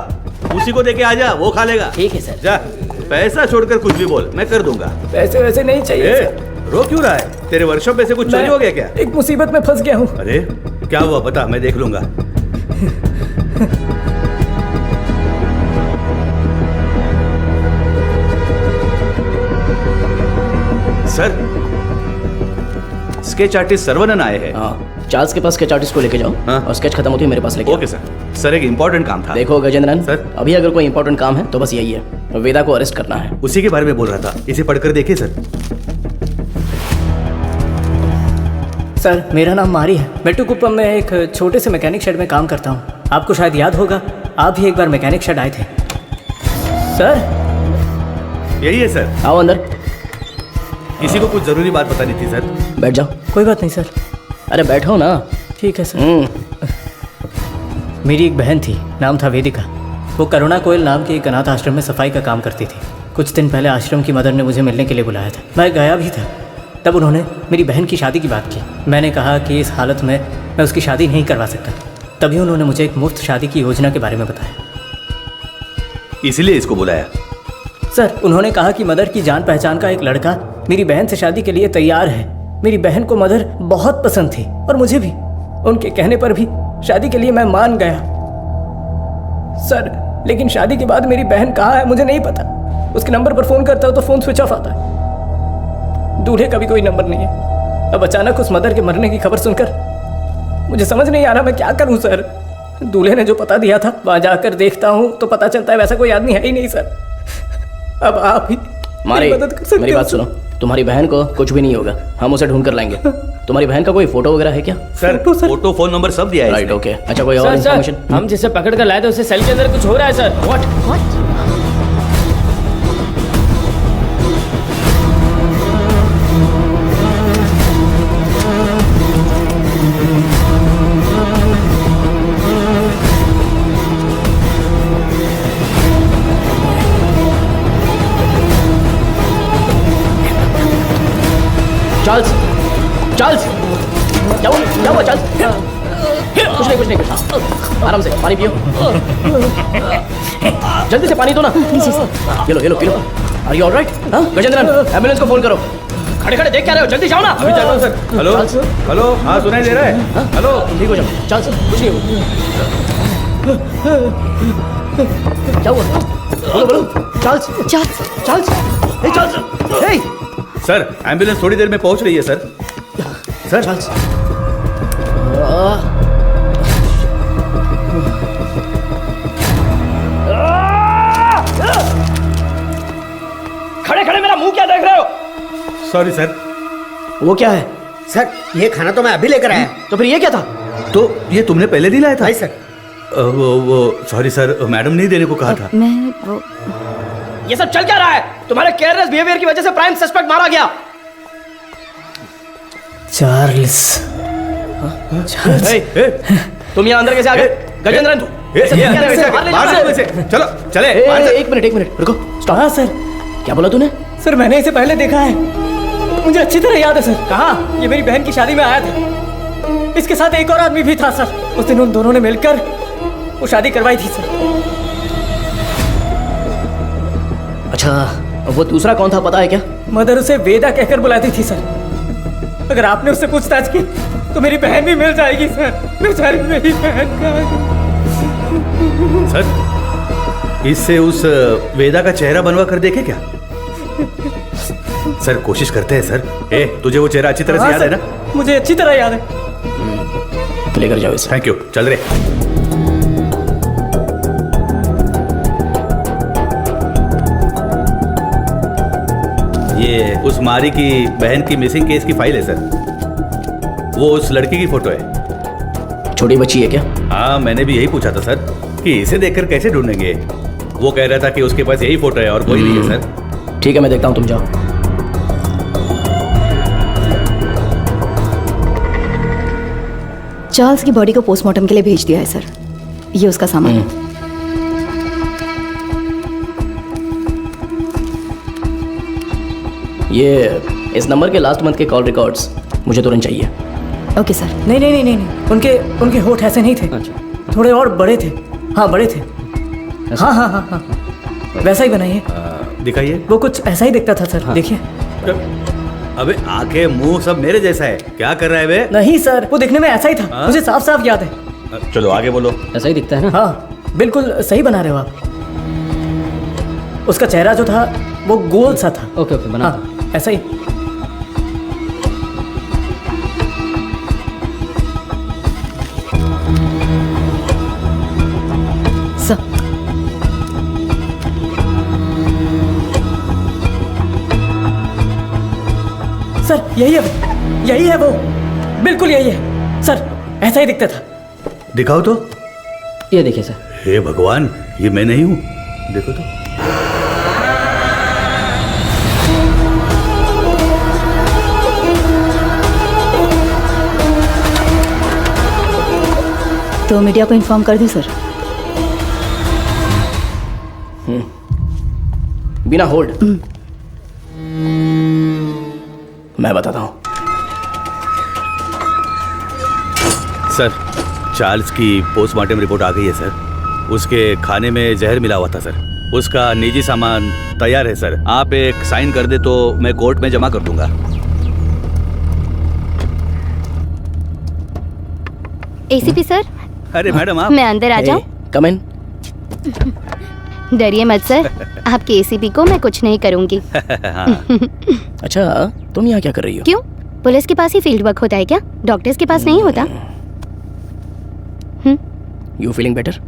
उसी को देके आ जा, वो खा लेगा। ठीक है सर। जा, पैसा छोड़कर कुछ भी बोल, मैं कर दूंगा। पैसे वैसे नहीं चाहिए ए, सर। रो क्यों रहा है? तेरे वर्कशॉप में से कुछ चोरी हो गया क्या? एक मुसीबत में फंस गया हूँ। अरे क्या हुआ बता, मैं देख लूंगा। सर, स्केच आर्टिस्ट सर्वनन आए हैं। हाँ, चार्ल्स के पास स्केच आर्टिस्ट को लेके जाओ। हाँ? और स्केच खत्म होती है मेरे पास लेके आओ। Okay sir. सर एक इम्पोर्टेंट काम था। देखो गजेंद्रन सर। अभी अगर कोई इंपॉर्टेंट काम है तो बस यही है, वेदा को अरेस्ट करना है। उसी के बारे में बोल रहा था, इसे पढ़कर देखिए सर। सर मेरा नाम मारी है। मेट्टुकुप्पम में एक छोटे से मैकेनिक शेड में काम करता हूँ। आपको शायद याद होगा, आप भी एक बार मैकेनिक शेड आए थे। सर यही है सर। आओ अंदर। किसी को कुछ जरूरी बात बतानी थी सर। बैठ जाओ। कोई बात नहीं सर। अरे बैठो ना। ठीक है सर। मेरी एक बहन थी, नाम था वेदिका। वो करुणा कोयल नाम के एक अनाथ आश्रम में सफाई का काम करती थी। कुछ दिन पहले आश्रम की मदर ने मुझे मिलने के लिए बुलाया था। मैं गया भी था। तब उन्होंने मेरी बहन की शादी की बात की। मैंने कहा कि इस हालत में मैं उसकी शादी नहीं करवा सकता। तभी उन्होंने मुझे एक मुफ्त शादी की योजना के बारे में बताया। इसीलिए इसको बुलाया? सर उन्होंने कहा कि मदर की जान पहचान का एक लड़का मेरी बहन से शादी के लिए तैयार है। मेरी बहन को मदर बहुत पसंद थी और मुझे भी। उनके कहने पर भी शादी के लिए मैं मान गया। सर लेकिन शादी के बाद मेरी बहन कहाँ है मुझे नहीं पता। उसके नंबर पर फ़ोन करता हूँ तो फ़ोन स्विच ऑफ आता है। दूल्हे का भी कोई नंबर नहीं है। अब अचानक उस मदर के मरने की खबर सुनकर मुझे समझ नहीं आ रहा मैं क्या करूँ सर। दूल्हे ने जो पता दिया था वहाँ जाकर देखता हूँ तो पता चलता है वैसा कोई आदमी है ही नहीं सर। अब आप ही मारे मदद कर सकते मेरी हो बात सर। सुनो, तुम्हारी बहन को कुछ भी नहीं होगा, हम उसे ढूंढ कर लाएंगे। तुम्हारी बहन का कोई फोटो वगैरह है क्या? सर फोटो फोन नंबर सब दिया है। Right okay. अच्छा कोई और इन्फॉर्मेशन? हम जिसे पकड़ कर लाए थे उसे सेल के अंदर कुछ हो रहा है सर। व्हाट? चार्ल्स, चार्ल्स, क्या हुआ चार्ल्स? कुछ नहीं कुछ। आराम से पानी पियो। जल्दी से पानी दो ना। ये लो। Are you alright? Gajendran ambulance को फोन करो। खड़े खड़े देख क्या रहे हो, जल्दी जाओ ना। अभी चलो सर। हेलो हेलो, हाँ सुनाई दे रहा है? हेलो ठीक हो जाओ। चार्ल्स कुछ नहीं हुआ। क्या हुआ? बोलो चार्ल्स। सर एम्बुलेंस थोड़ी देर में पहुंच रही है सर। सर चार्ल्स मुंह क्या देख रहे हो? Sorry sir. वो क्या है? सर ये खाना तो मैं अभी लेकर आया। तो फिर ये क्या था? तो ये तुमने पहले नहीं लाया था? नहीं सर। वो सॉरी सर, मैडम ने देने को कहा था। मैं वो ये सब चल क्या रहा है? तुम्हारे केयरलेस बिहेवियर की वजह से प्राइम सस्पेक्ट मारा गया। चार्ल्स। तुम यहाँ अंदर कैसे आ गए? गजेंद्रन, चलो चले। एक मिनट रुको, स्टॉप। हाँ सर। क्या बोला तूने? सर मैंने इसे पहले देखा है, मुझे अच्छी तरह याद है सर। कहाँ? ये मेरी बहन की शादी में आया था, इसके साथ एक और आदमी भी था सर। उस दिन उन दोनों ने मिलकर वो शादी करवाई थी सर। अच्छा, वो दूसरा कौन था पता है क्या? मदर उसे वेदा कहकर बुलाती थी सर। अगर आपने उससे पूछताछ की तो मेरी बहन भी मिल जाएगी सर। बेचारी मेरी बहन का। सर इससे उस वेदा का चेहरा बनवा कर देखे क्या? सर कोशिश करते हैं सर। तुझे वो चेहरा अच्छी तरह से याद है ना? मुझे अच्छी तरह याद है। लेकर जाओ इसे। Thank you. चल रहे। ये उस मारी की बहन की मिसिंग केस की फाइल है सर। वो उस लड़की की फोटो है। छोटी बच्ची है क्या? हाँ, मैंने भी यही पूछा था सर कि इसे देखकर कैसे ढूंढेंगे। वो कह रहा था कि उसके पास यही फोटो है और कोई नहीं है सर। ठीक है, मैं देखता हूँ, तुम जाओ। चार्ल्स की बॉडी को पोस्टमार्टम के लिए भेज दिया है सर। ये उसका सामान है। ये इस नंबर के लास्ट मंथ के कॉल रिकॉर्ड्स मुझे तुरंत चाहिए। Okay sir. नहीं, उनके होठ ऐसे नहीं थे। अच्छा। थोड़े और बड़े थे। हाँ बड़े थे। हाँ, वैसा ही बनाइए। दिखाइए। वो कुछ ऐसा ही दिखता था सर। हाँ। देखिए। अबे आंखें मुंह सब मेरे जैसा है। क्या कर रहा है बे? नहीं सर, वो दिखने में ऐसा ही था। मुझे साफ साफ याद है। चलो आगे बोलो। ऐसा ही दिखता है ना? हाँ बिल्कुल सही बना रहे हो आप। उसका चेहरा जो था वो गोल सा था। ओके बना। हाँ, ऐसा ही। सर यही है वो, बिल्कुल यही है सर, ऐसा ही दिखता था। दिखाओ तो। ये देखिए सर। हे भगवान, ये मैं नहीं हूं। देखो तो। तो मीडिया को इन्फॉर्म कर दूं सर? बिना होल्ड। मैं बताता हूं। सर, चार्ल्स की पोस्टमार्टम रिपोर्ट आ गई है सर। उसके खाने में जहर मिला हुआ था सर। उसका निजी सामान तैयार है सर। आप एक साइन कर दे तो मैं कोर्ट में जमा कर दूंगा। ACP sir. अरे मैडम आप। मैं अंदर आ जाऊं? कम इन। डरिए मत सर, आपके एसीपी को मैं कुछ नहीं करूंगी। अच्छा, तुम यहाँ क्या कर रही हो? क्यों? पुलिस के पास ही फील्ड वर्क होता है क्या? डॉक्टर्स के पास नहीं होता? You feeling better?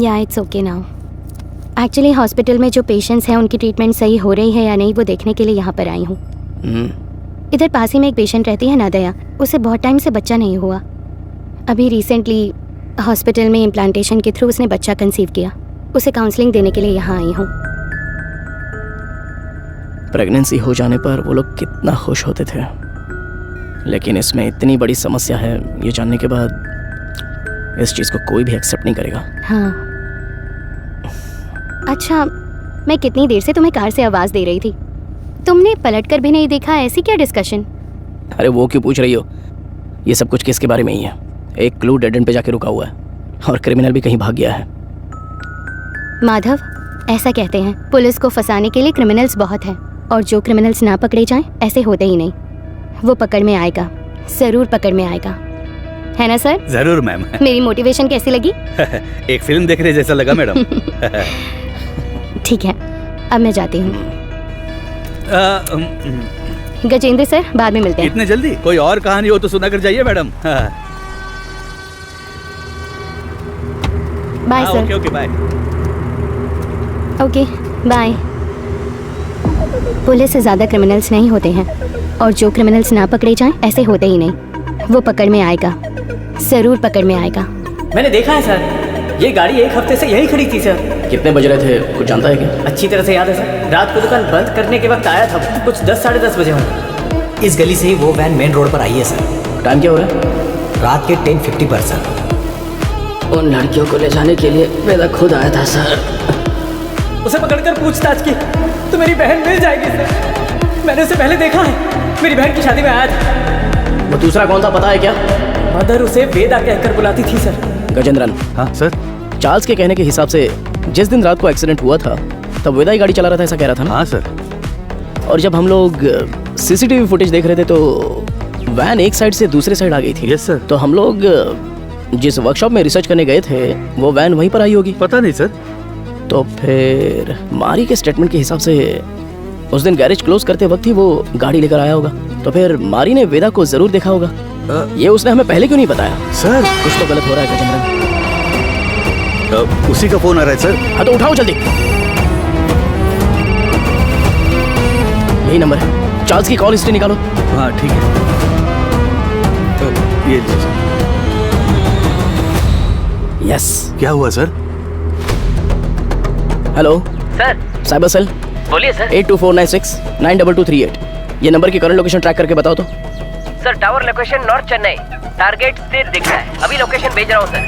या it's okay now. Actually hospital में जो पेशेंट्स हैं उनकी ट्रीटमेंट सही हो रही है या नहीं वो देखने के लिए यहाँ पर आई हूँ। इधर पास ही में एक पेशेंट रहती है नादया, उसे बहुत टाइम से बच्चा नहीं हुआ। अभी रिसेंटली हॉस्पिटल में इम्प्लांटेशन के थ्रू उसने बच्चा कंसीव किया। उसे काउंसलिंग देने के लिए यहाँ आई हूँ। प्रेगनेंसी हो जाने पर वो लोग कितना खुश होते थे, लेकिन इसमें इतनी बड़ी समस्या है ये जानने के बाद इस चीज़ को कोई भी एक्सेप्ट नहीं करेगा। हाँ। अच्छा, मैं कितनी देर से तुम्हें कार से आवाज़ दे रही थी, तुमने पलट कर भी नहीं देखा। ऐसी क्या डिस्कशन? अरे वो क्यों पूछ रही हो? ये सब कुछ किसके बारे में ही है। एक क्लू डेड एंड पे जाके रुका हुआ है और क्रिमिनल भी कहीं भाग गया है। माधव, ऐसा कहते हैं पुलिस को फंसाने के लिए क्रिमिनल्स बहुत हैं, और जो क्रिमिनल्स ना पकड़े जाएं ऐसे होते ही नहीं। वो पकड़ में आएगा, जरूर पकड़ में आएगा, है ना सर? जरूर मैम। मेरी मोटिवेशन कैसी लगी? एक फिल्म देख रहे जैसा लगा मैडम। ठीक है, अब मैं जाती हूँ। गजेंद्र सर, बाद में मिलते हैं। इतने जल्दी? कोई और कहानी हो तो सुना कर जाइए madam. Bye sir. Okay bye. Okay bye. Police से ज़्यादा क्रिमिनल्स नहीं होते हैं, और जो क्रिमिनल्स ना पकड़े जाएं ऐसे होते ही नहीं। वो पकड़ में आएगा, ज़रूर पकड़ में आएगा। मैंने देखा है सर, ये गाड़ी एक हफ्ते से यही खड़ी थी सर। कितने बज रहे थे कुछ जानता है क्या? अच्छी तरह से याद है सर, रात को दुकान बंद करने के वक्त आया था, कुछ 10 साढ़े 10 बजे होंगे। इस गली से ही वो वैन मेन रोड पर आई है सर। टाइम क्या हो रहा है? रात के 10:50 पर सर। उन लड़कियों को ले जाने के लिए वेदा खुद आया था सर। उसे पकड़कर पूछताछ की तो मेरी बहन मिल जाएगी सर। मैंने उसे पहले देखा है, मेरी बहन की शादी में आया था। वो दूसरा कौन था पता है क्या? मदर उसे वेदा कहकर बुलाती थी सर। गजेंद्रन। हाँ सर। चार्ल्स के कहने के हिसाब से जिस दिन रात को एक्सीडेंट हुआ था तब वेदा ही गाड़ी चला रहा था, ऐसा कह रहा था ना? हाँ सर। और जब हम लोग सीसीटीवी फुटेज देख रहे थे तो वैन एक साइड से दूसरे साइड आ गई थी। Yes sir. तो हम लोग जिस वर्कशॉप में रिसर्च करने गए थे वो वैन वहीं पर आई होगी। पता नहीं सर। तो फिर मारी के स्टेटमेंट के हिसाब से उस दिन गैरेज क्लोज करते वक्त ही वो गाड़ी लेकर आया होगा। तो फिर मारी ने वेदा को जरूर देखा होगा। ये उसने हमें पहले क्यों नहीं बताया? सर कुछ तो गलत हो रहा है गजेंद्रन। उसी का फोन आ रहा है सर। हाँ तो उठाओ जल्दी। यही नंबर है, चार्ल्स की कॉल हिस्ट्री निकालो। हाँ ठीक है। ये यस। क्या हुआ sir? Hello sir. Cyber cell. बोलिए सर। 8249692238। ये नंबर की करंट लोकेशन ट्रैक करके बताओ तो। Sir tower location north Chennai, target स्थिर दिख रहा है, अभी लोकेशन भेज रहा हूँ सर।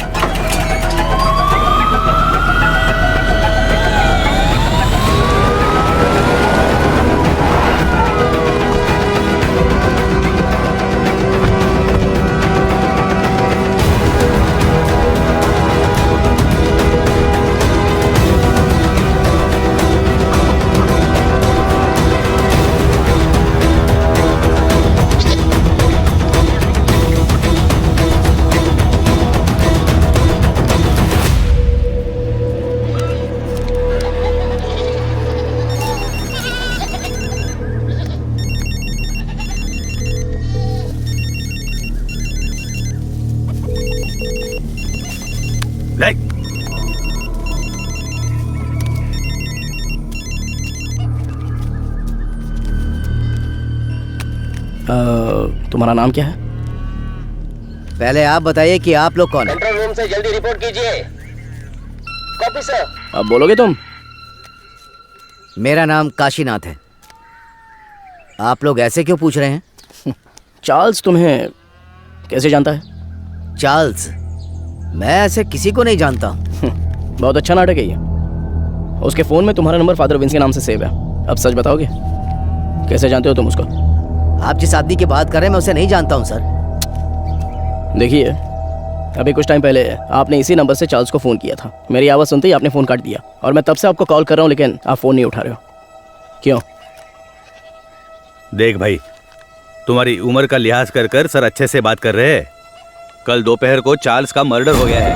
तुम्हारा नाम क्या है? पहले आप बताइए कि आप लोग कौन हैं? कंट्रोल रूम से जल्दी रिपोर्ट कीजिए। Copy sir. अब बोलोगे तुम? मेरा नाम काशीनाथ है। आप लोग ऐसे क्यों पूछ रहे हैं? चार्ल्स तुम्हें कैसे जानता है? चार्ल्स? मैं ऐसे किसी को नहीं जानता हूँ। बहुत अच्छा नाटक है ये। उसके फोन में तुम्हारा नंबर फादर विंस के नाम से सेव है। अब सच बताओगे, कैसे जानते हो तुम उसको? आप जिस आदमी की बात कर रहे हैं मैं उसे नहीं जानता हूँ सर। देखिए, अभी कुछ टाइम पहले आपने इसी नंबर से चार्ल्स को फ़ोन किया था। मेरी आवाज़ सुनते ही आपने फ़ोन काट दिया और मैं तब से आपको कॉल कर रहा हूँ, लेकिन आप फ़ोन नहीं उठा रहे हो। क्यों? देख भाई, तुम्हारी उम्र का लिहाज कर कर सर अच्छे से बात कर रहे हैं। कल दोपहर को चार्ल्स का मर्डर हो गया है।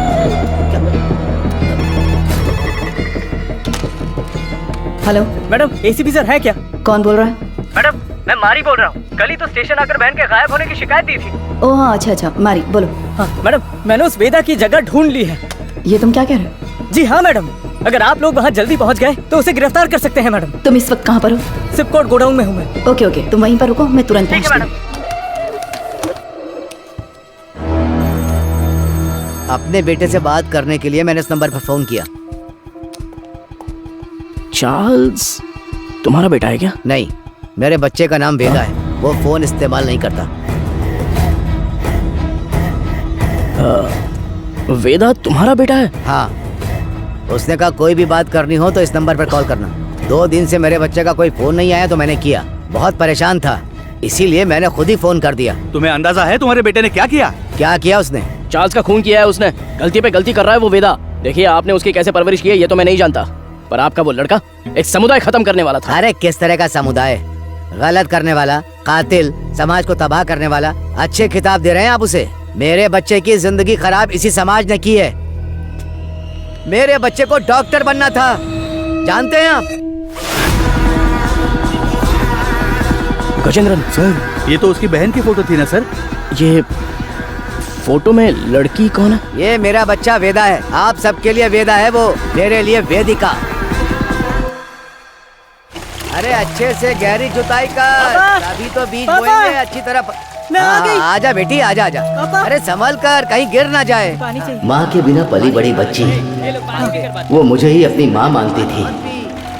हेलो मैडम, एसीपी सर है क्या? कौन बोल रहा है? मैडम मैं मारी बोल रहा हूँ। कल ही तो स्टेशन आकर बहन के गायब होने की शिकायत दी थी। ओह हाँ, अच्छा अच्छा, मारी बोलो। हाँ मैडम, मैंने उस वेदा की जगह ढूंढ ली है। ये तुम क्या कह रहे हो? जी हाँ मैडम, अगर आप लोग वहाँ जल्दी पहुँच गए तो उसे गिरफ्तार कर सकते हैं मैडम। तुम इस वक्त कहाँ पर हो? सिपकोट गोडाउन में हूँ मैं। ओके ओके, तुम वहीं पर रुको, मैं तुरंत पहुँचती हूँ। अपने बेटे से बात करने के लिए मैंने इस नंबर पर फोन किया। चार्ल्स तुम्हारा बेटा है क्या? नहीं, मेरे बच्चे का नाम वेदा है। वो फोन इस्तेमाल नहीं करता। वेदा तुम्हारा बेटा है? हाँ, उसने कहा कोई भी बात करनी हो तो इस नंबर पर कॉल करना। 2 दिन से मेरे बच्चे का कोई फोन नहीं आया तो मैंने किया। बहुत परेशान था, इसीलिए मैंने खुद ही फोन कर दिया। तुम्हें अंदाजा है तुम्हारे बेटे ने क्या किया? क्या किया उसने? चार्ल्स का खून किया है उसने। गलती पे गलती कर रहा है वो वेदा। देखिए, आपने उसकी कैसे परवरिश की है ये तो मैं नहीं जानता, पर आपका वो लड़का एक समुदाय खत्म करने वाला था। अरे किस तरह का समुदाय? गलत करने वाला, कातिल, समाज को तबाह करने वाला। अच्छे खिताब दे रहे हैं आप उसे। मेरे बच्चे की जिंदगी खराब इसी समाज ने की है। मेरे बच्चे को डॉक्टर बनना था, जानते हैं आप? गजेंद्रन सर, ये तो उसकी बहन की फोटो थी ना सर? ये फोटो में लड़की कौन है? ये मेरा बच्चा वेदा है। आप सबके लिए वेदा है वो, मेरे लिए वेदिका। अरे अच्छे से गहरी जुताई कर, अभी तो बीज बोएंगे अच्छी तरह। आजा बेटी, आजा आजा। अरे संभल कर, कहीं गिर ना जाए। माँ के बिना पली बड़ी बच्ची, वो मुझे ही अपनी माँ मानती थी।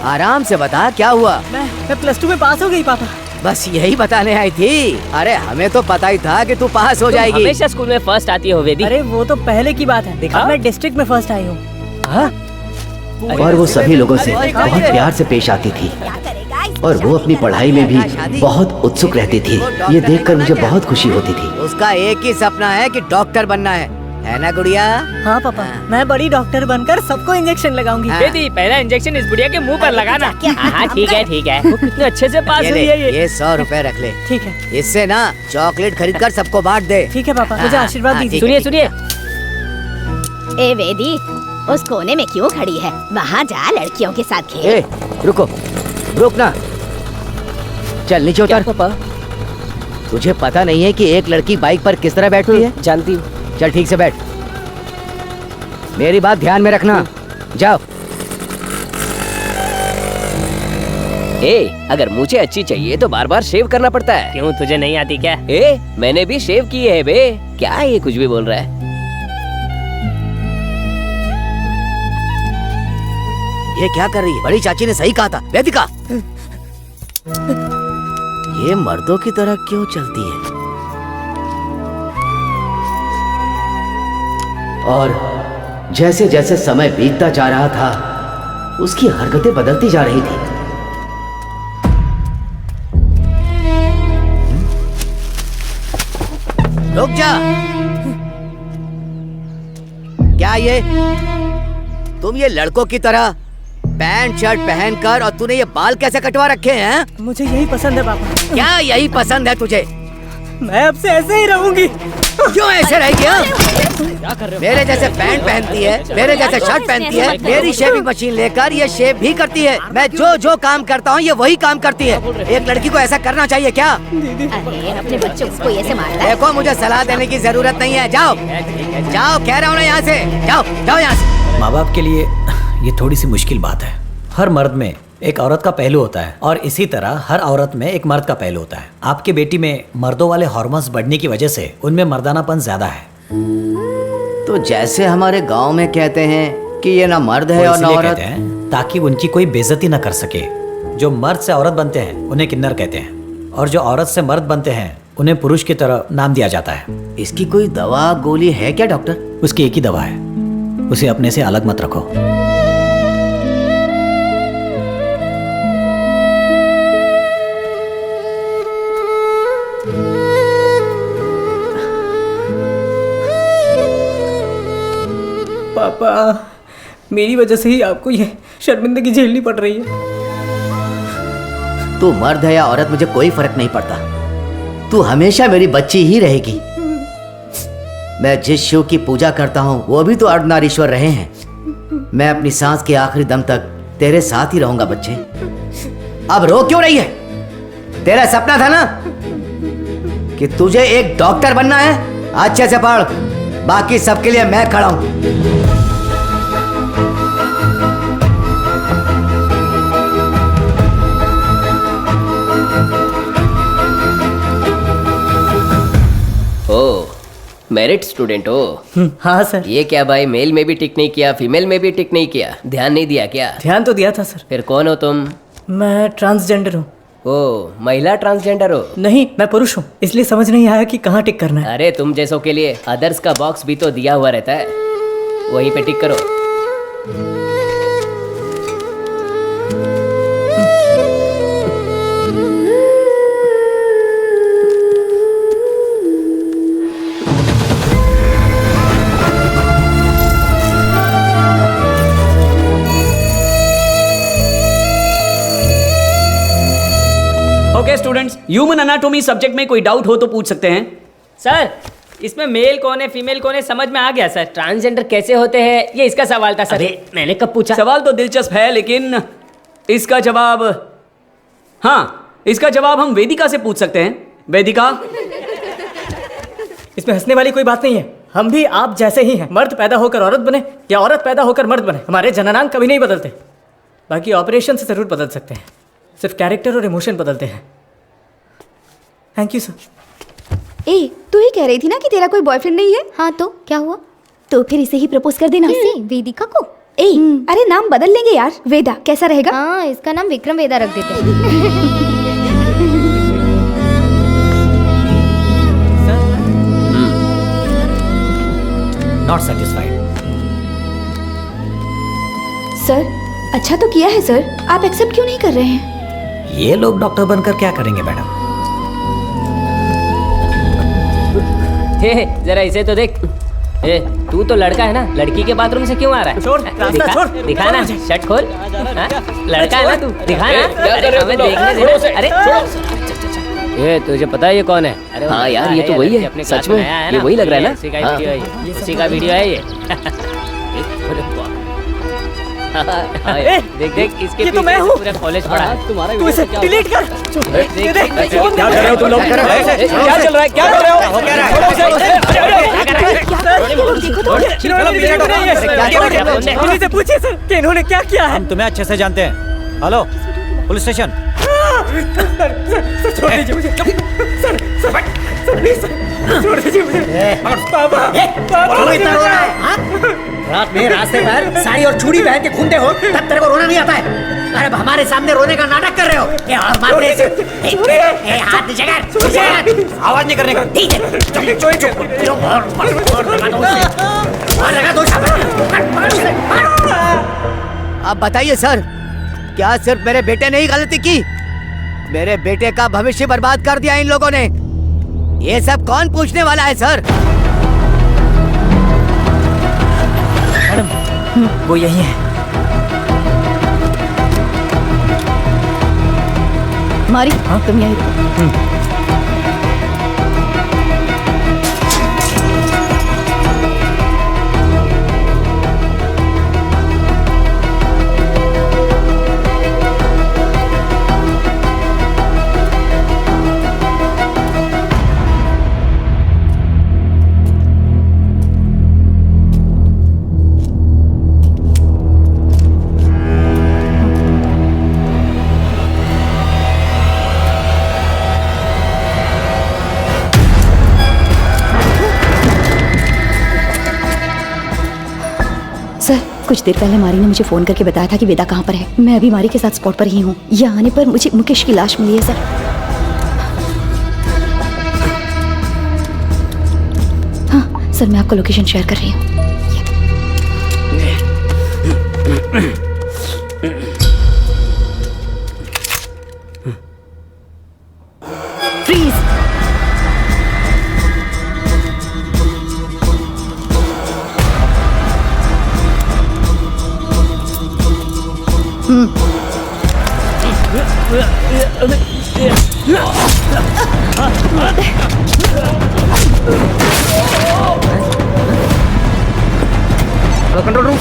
आराम से बता क्या हुआ। मैं प्लस 2 में पास हो गई पापा। बस यही बताने आई थी। अरे हमें तो पता ही था कि तू पास हो जाएगी। हमेशा स्कूल में फर्स्ट आती हो वेदी। अरे वो तो पहले की बात है, अब मैं डिस्ट्रिक्ट में फर्स्ट आई हूँ। और वो सभी लोगों से बहुत प्यार से पेश आती थी और वो अपनी पढ़ाई में भी बहुत उत्सुक रहती थी। ये देखकर मुझे बहुत खुशी होती थी। उसका एक ही सपना है कि डॉक्टर बनना है ना गुड़िया? हाँ पापा, मैं बड़ी डॉक्टर बनकर सबको इंजेक्शन लगाऊंगी। बेटी पहला इंजेक्शन इस बुढ़िया के मुंह पर लगाना। हाँ ठीक है ठीक है। वो कितने अच्छे से पास हुई है ये 100 रुपए रख ले। ठीक है। इससे ना चॉकलेट खरीद कर सबको बांट दे। ठीक है पापा, मुझे आशीर्वाद दीजिए। सुनिए सुनिए। ए वेदी, उस कोने में क्यों खड़ी है? वहाँ जा, लड़कियों के साथ खेल। रुको, रुक ना, चल नीचे उतर। पापा तुझे पता नहीं है कि एक लड़की बाइक पर किस तरह बैठती है? जानती हूँ। चल ठीक से बैठ, मेरी बात ध्यान में रखना। जाओ। अगर मुझे अच्छी चाहिए तो बार बार शेव करना पड़ता है। क्यों, तुझे नहीं आती क्या? मैंने भी शेव की है बे। क्या ये कुछ भी बोल रहा है? ये क्या कर रही है? बड़ी चाची ने सही कहा था वेदिका। ये मर्दों की तरह क्यों चलती है? और जैसे जैसे समय बीतता जा रहा था, उसकी हरकतें बदलती जा रही थी। रुक जा। क्या ये तुम ये लड़कों की तरह पैंट शर्ट पहनकर, और तूने ये बाल कैसे कटवा रखे हैं? मुझे यही पसंद है पापा। क्या यही पसंद है तुझे? मैं अब से ऐसे ही रहूंगी। क्यों ऐसे रहेगी? मेरे जैसे पैंट पहनती है, मेरे जैसे शर्ट पहनती है, मेरी शेविंग मशीन लेकर ये शेव भी करती है। मैं जो जो काम करता हूँ ये वही काम करती है। एक लड़की को ऐसा करना चाहिए क्या? अरे अपने बच्चों को ऐसे मारता है? देखो, मुझे सलाह देने की जरूरत नहीं है। जाओ जाओ, कह रहा हूँ ना, यहाँ से जाओ, जाओ यहाँ से। माँ बाप के लिए ये थोड़ी सी मुश्किल बात है। हर मर्द में एक औरत का पहलू होता है और इसी तरह हर औरत में एक मर्द का पहलू होता है। आपकी बेटी में मर्दों वाले हार्मोन्स बढ़ने की वजह से उनमें मर्दानापन ज्यादा है। तो जैसे हमारे गांव में कहते हैं कि ये ना मर्द है और ना औरत, ताकि उनकी कोई बेइज्जती ना कर सके। जो मर्द से औरत बनते हैं उन्हें किन्नर कहते हैं, और जो औरत से मर्द बनते हैं उन्हें पुरुष की तरह नाम दिया जाता है। इसकी कोई दवा गोली है क्या डॉक्टर? उसकी एक ही दवा है, उसे अपने से अलग मत रखो। पापा, मेरी वजह से ही आपको ये शर्मिंदगी झेलनी पड़ रही है। तू मर्द है या औरत, मुझे कोई फर्क नहीं पड़ता। तू हमेशा मेरी बच्ची ही रहेगी। मैं जिस शिव की पूजा करता हूँ वो भी तो अर्धनारीश्वर रहे हैं। मैं अपनी सांस के आखिरी दम तक तेरे साथ ही रहूंगा बच्चे। अब रो क्यों रही है? तेरा सपना था ना कि तुझे एक डॉक्टर बनना है? अच्छे से पढ़, बाकी सबके लिए मैं खड़ा हूं। मेरिट स्टूडेंट हो? हाँ सर। ये क्या भाई, मेल में भी टिक नहीं किया, फीमेल में भी टिक नहीं किया, ध्यान नहीं दिया क्या? ध्यान तो दिया था सर। फिर कौन हो तुम? मैं ट्रांसजेंडर हूँ। ओ, महिला ट्रांसजेंडर हो? नहीं, मैं पुरुष हूँ, इसलिए समझ नहीं आया कि कहाँ टिक करना है। अरे तुम जैसों के लिए अदर्स का बॉक्स भी तो दिया हुआ रहता है, वहीं पे टिक करो। Okay students, human anatomy subject में कोई डाउट हो तो पूछ सकते हैं। सर, इसमें मेल कौन है फीमेल कौन है समझ में आ गया सर। ट्रांसजेंडर कैसे होते हैं ये इसका सवाल था सर। मैंने कब पूछा? सवाल तो दिलचस्प है, लेकिन इसका जवाब, हाँ, इसका जवाब हम वेदिका से पूछ सकते हैं। वेदिका, इसमें हंसने वाली कोई बात नहीं है। हम भी आप जैसे ही हैं। मर्द पैदा होकर औरत बने या औरत पैदा होकर मर्द बने, हमारे जननांग कभी नहीं बदलते। बाकी ऑपरेशन से जरूर बदल सकते हैं। सिर्फ कैरेक्टर और इमोशन बदलते हैं। Thank you sir. ए, तू ही कह रही थी ना कि तेरा कोई बॉयफ्रेंड नहीं है? हाँ तो क्या हुआ? तो फिर इसे ही प्रपोज कर देना। किसे? वेदिका को? ए, अरे नाम बदल लेंगे यार। वेदा कैसा रहेगा? हाँ, इसका नाम विक्रम वेदा रख देते हैं। Not satisfied. सर, अच्छा तो किया है सर, आप एक्सेप्ट क्यों नहीं कर रहे हैं? ये लोग डॉक्टर बनकर क्या करेंगे मैडम? जरा इसे तो देख। ए, तू तो लड़का है ना, लड़की के बाथरूम से क्यों आ रहा है? दिखा ना, शर्ट खोल। लड़का है ना तू, दिखा ना। हमें देखने दे। अरे ये तुझे पता है ये कौन है? अरे हाँ यार, ये तो वही है। सच में ये वही लग रहा है ना? उसी का वीडियो है ये। देख देख, इसके ये तो मैं हूँ। पूरा कॉलेज पढ़ा है। तुम्हारा तू इसे डिलीट कर। देख देख, क्या कर रहे हो तुम लोग? क्या चल रहा है? क्या कर रहे हो? पुलिस से पूछिए सर कि इन्होंने क्या किया है। हम तुम्हें अच्छे से जानते हैं। Hello, police station. सर छोड़ दीजिए मुझे। सर प्लीज छोड़ दीजिए मुझे। पापा क्यों इतना रो रहा है? रात में रास्ते पर साड़ी और चूड़ी पहन के घूमते हो, तब तेरे को रोना नहीं आता है? अरे अब हमारे सामने रोने का नाटक कर रहे हो? हाथ नीचे कर, आवाज नहीं करने का। ठीक है, अब बताइए सर, क्या सिर्फ मेरे बेटे ने ही गलती की? मेरे बेटे का भविष्य बर्बाद कर दिया इन लोगों ने। ये सब कौन पूछने वाला है सर? मैडम, वो यही है। मारी, तुम यहीं रुको। कुछ देर पहले मारी ने मुझे फोन करके बताया था कि वेदा कहाँ पर है। मैं अभी मारी के साथ स्पॉट पर ही हूँ। यहाँ आने पर मुझे मुकेश की लाश मिली है सर। हाँ सर, मैं आपको लोकेशन शेयर कर रही हूँ। फ्रीज। Control room.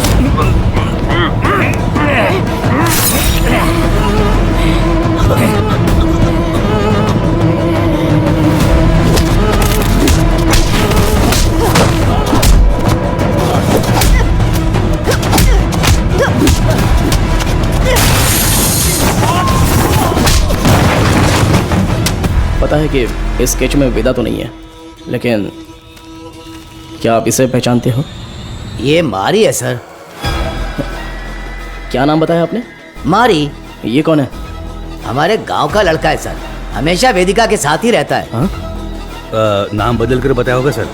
पता है कि इस स्केच में वेदा तो नहीं है, लेकिन क्या आप इसे पहचानते हो? ये मारी है सर। क्या नाम बताया आपने? मारी। ये कौन है? हमारे गांव का लड़का है सर, हमेशा वेदिका के साथ ही रहता है। नाम बदल कर बताया होगा सर।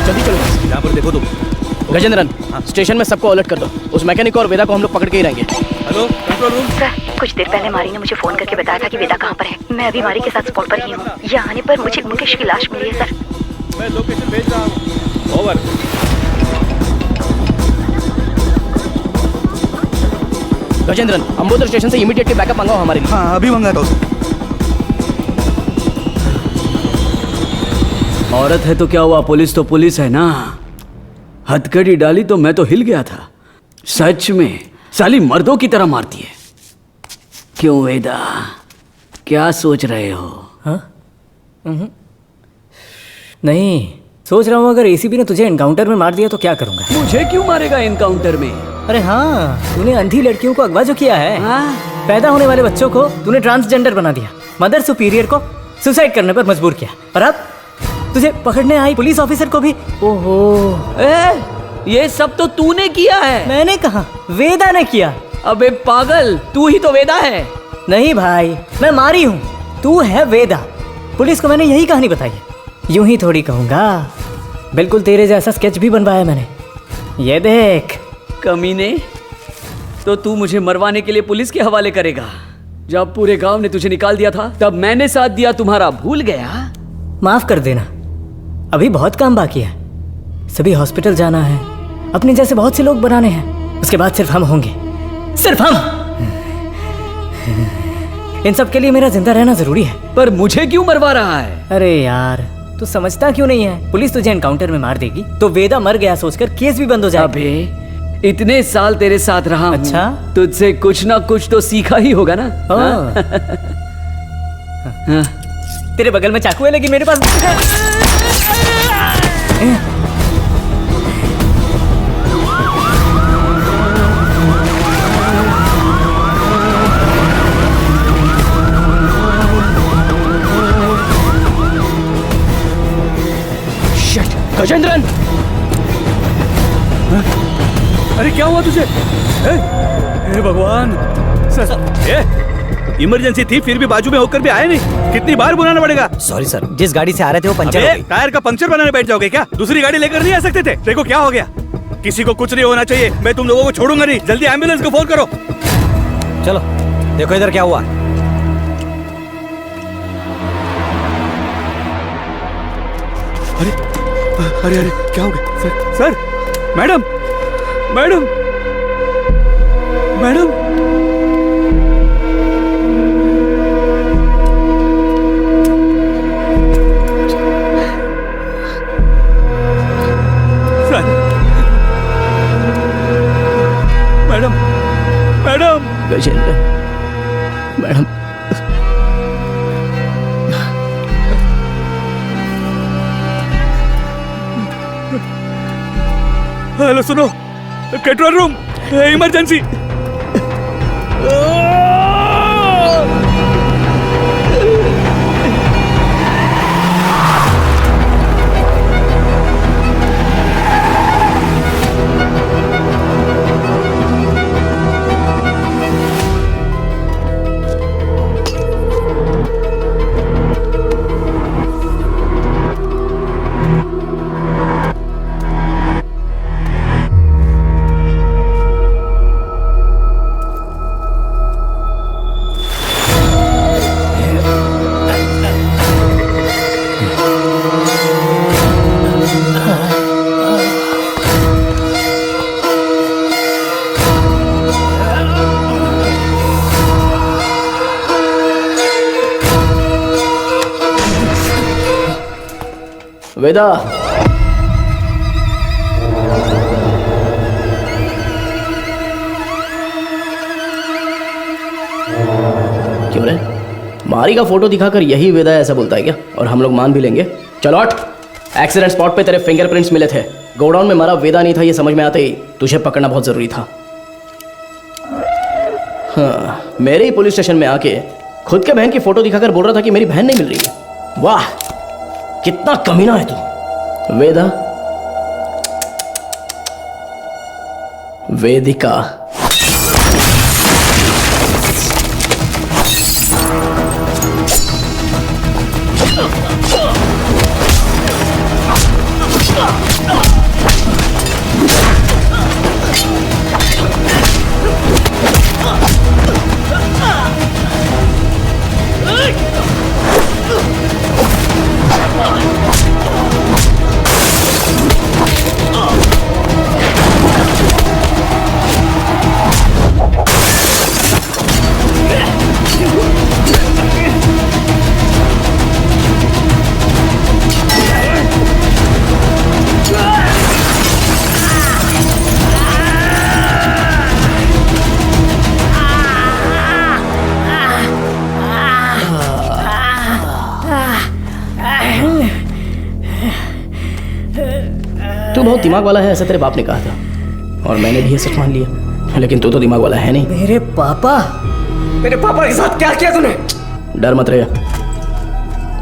जल्दी चलो, यहाँ पर देखो तुम। गजेंद्रन, स्टेशन में सबको अलर्ट कर दो। उस मैकेनिक और वेदा को हम लोग पकड़ के ही रहेंगे। Hello, control room. सर, कुछ देर पहले मारी ने मुझे फोन करके बताया था कि वेदा कहाँ पर है। मैं अभी मारी के साथ स्पॉट पर ही हूँ। यहाँ आने पर मुझे मुकेश की लाश मिली है सर। मैं लोकेशन भेज रहा हूँ। ओवर। गजेंद्रन, अंबोदर स्टेशन से इमीडिएटली बैकअप मंगाओ हमारे लिए। हाँ अभी मंगाता हूँ। औरत है तो क्या हुआ, पुलिस तो पुलिस है ना। हथकड़ी डाली तो मैं तो हिल गया था। सच में साली मर्दों की तरह मारती है। क्यों वेदा, क्या सोच रहे हो? हाँ? नहीं, सोच रहा हूँ अगर एसीपी ने तुझे एनकाउंटर में मार दिया तो क्या करूंगा। मुझे क्यों मारेगा एनकाउंटर में? अरे हाँ, तूने अंधी लड़कियों को अगवा जो किया है। हाँ? पैदा होने वाले बच्चों को तूने ट्रांसजेंडर बना दिया, मदर सुपीरियर को सुसाइड करने पर मजबूर किया, और अब तुझे पकड़ने आई पुलिस ऑफिसर को भी। ओहो, ये सब तो तूने किया है। मैंने कहा, वेदा ने किया। अबे पागल, तू ही तो वेदा है। नहीं भाई, मैं मारी हूँ, तू है वेदा। पुलिस को मैंने यही कहानी बताई है। यूं ही थोड़ी कहूंगा, बिल्कुल तेरे जैसा स्केच भी बनवाया मैंने, ये देख। कमीने, तो तू मुझे मरवाने के लिए पुलिस के हवाले करेगा? जब पूरे गांव ने तुझे निकाल दिया था तब मैंने साथ दिया तुम्हारा, भूल गया? माफ कर देना, अभी बहुत काम बाकी है। सभी हॉस्पिटल जाना है, अपने जैसे बहुत से लोग बनाने हैं, उसके बाद सिर्फ हम होंगे, सिर्फ हम। इन सब के लिए मेरा जिंदा रहना जरूरी है। पर मुझे क्यों मरवा रहा है? अरे यार, तू समझता क्यों नहीं है? पुलिस तुझे एनकाउंटर में मार देगी तो वेदा मर गया सोचकर केस भी बंद हो जाएगा। अबे इतने साल तेरे साथ रहा हूं, अच्छा, तुझसे कुछ ना कुछ तो सीखा ही होगा ना। हाँ? तेरे बगल में चाकू है लेकिन मेरे पास गजेंद्रन, अरे क्या हुआ तुझे? हे भगवान सर, इमरजेंसी थी फिर भी बाजू में होकर भी आए नहीं। कितनी बार बुलाना पड़ेगा? सॉरी सर, जिस गाड़ी से आ रहे थे वो पंचर हो गई। टायर का पंक्चर बनाने बैठ जाओगे क्या? दूसरी गाड़ी लेकर नहीं आ सकते थे? देखो क्या हो गया। किसी को कुछ नहीं होना चाहिए, मैं तुम लोगों को छोड़ूंगा नहीं। जल्दी एम्बुलेंस को फोन करो। चलो देखो इधर क्या हुआ। अरे अरे क्या हो गया? Sir madam madam madam sir, madam madam Gajendran, madam hello सुनो, कंट्रोल रूम, इमरजेंसी। वेदा, क्यों रे? मारी का फोटो दिखाकर यही वेदा ऐसा बोलता है क्या? और हम लोग मान भी लेंगे? चलो हट। एक्सीडेंट स्पॉट पे तेरे फिंगरप्रिंट्स मिले थे, गोडाउन में मारा वेदा नहीं था, ये समझ में आते ही तुझे पकड़ना बहुत जरूरी था। हाँ, मेरे ही पुलिस स्टेशन में आके खुद के बहन की फोटो दिखाकर बोल रहा था कि मेरी बहन नहीं मिल रही है। वाह, कितना कमीना है तू वेदा। वेदिका, बहुत दिमाग वाला है, ऐसा तेरे बाप ने कहा था और मैंने भी ये सच मान लिया। लेकिन तू तो दिमाग वाला है नहीं। मेरे पापा के साथ क्या किया तूने? डर मत रहे,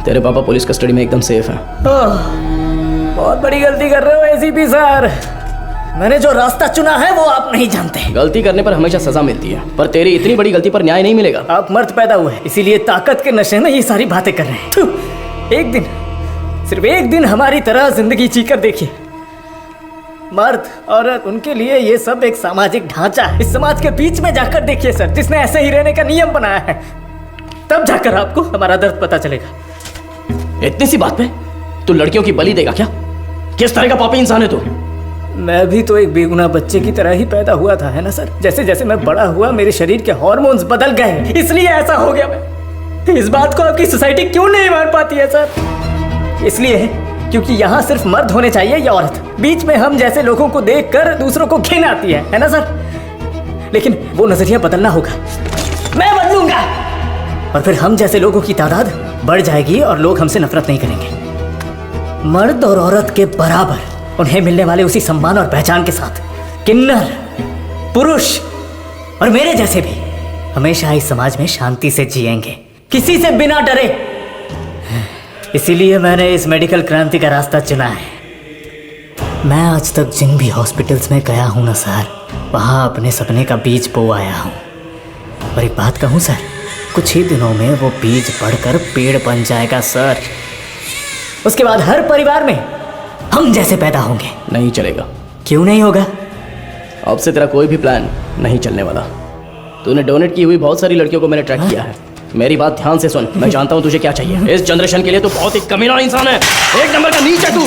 तेरे पापा पुलिस कस्टडी में एकदम सेफ हैं। बहुत बड़ी गलती कर रहे हो एसीपी सर। मैंने जो रास्ता चुना है वो आप नहीं जानते। गलती करने पर हमेशा सजा मिलती है, पर तेरी इतनी बड़ी गलती पर न्याय नहीं मिलेगा। आप मर्द पैदा हुए इसीलिए ताकत के नशे में ये सारी बातें कर रहे हैं। थू, एक दिन, सिर्फ एक दिन हमारी तरह जिंदगी जीकर देखिए। मर्द औरत उनके लिए ये सब एक सामाजिक ढांचा है। इस समाज के बीच में जाकर देखिए सर, जिसने ऐसे ही रहने का नियम बनाया है, तब जाकर आपको हमारा दर्द पता चलेगा। इतनी सी बात पे तू लड़कियों की बलि देगा क्या? किस तरह का पापी इंसान है तू? मैं भी तो एक बेगुनाह बच्चे की तरह ही पैदा हुआ था, है ना सर? जैसे जैसे मैं बड़ा हुआ मेरे शरीर के हार्मोन्स बदल गए, इसलिए ऐसा हो गया। मैं इस बात को आपकी सोसाइटी क्यों नहीं मान पाती है सर? इसलिए क्योंकि यहाँ सिर्फ मर्द होने चाहिए या औरत। बीच में हम जैसे लोगों को देखकर दूसरों को घिन आती है ना सर? लेकिन वो नजरिया बदलना होगा, मैं बदलूंगा और फिर हम जैसे लोगों की तादाद बढ़ जाएगी और लोग हमसे नफरत नहीं करेंगे। मर्द और औरत के बराबर उन्हें मिलने वाले उसी सम्मान और पहचान के साथ किन्नर, पुरुष और मेरे जैसे भी हमेशा इस समाज में शांति से जिएंगे, किसी से बिना डरे। इसीलिए मैंने इस मेडिकल क्रांति का रास्ता चुना है। मैं आज तक जिन भी हॉस्पिटल्स में गया हूं ना सर, वहां अपने सपने का बीज बो आया हूं। और एक बात कहूं सर, कुछ ही दिनों में वो बीज बढ़कर पेड़ बन जाएगा सर। उसके बाद हर परिवार में हम जैसे पैदा होंगे। नहीं चलेगा। क्यों नहीं होगा? अब से तेरा कोई भी प्लान नहीं चलने वाला। तूने डोनेट की हुई बहुत सारी लड़कियों को मैंने ट्रैक किया है। मेरी बात ध्यान से सुन, मैं जानता हूं तुझे क्या चाहिए। इस जनरेशन के लिए तू बहुत ही कमीना इंसान है, एक नंबर का नीच है तू।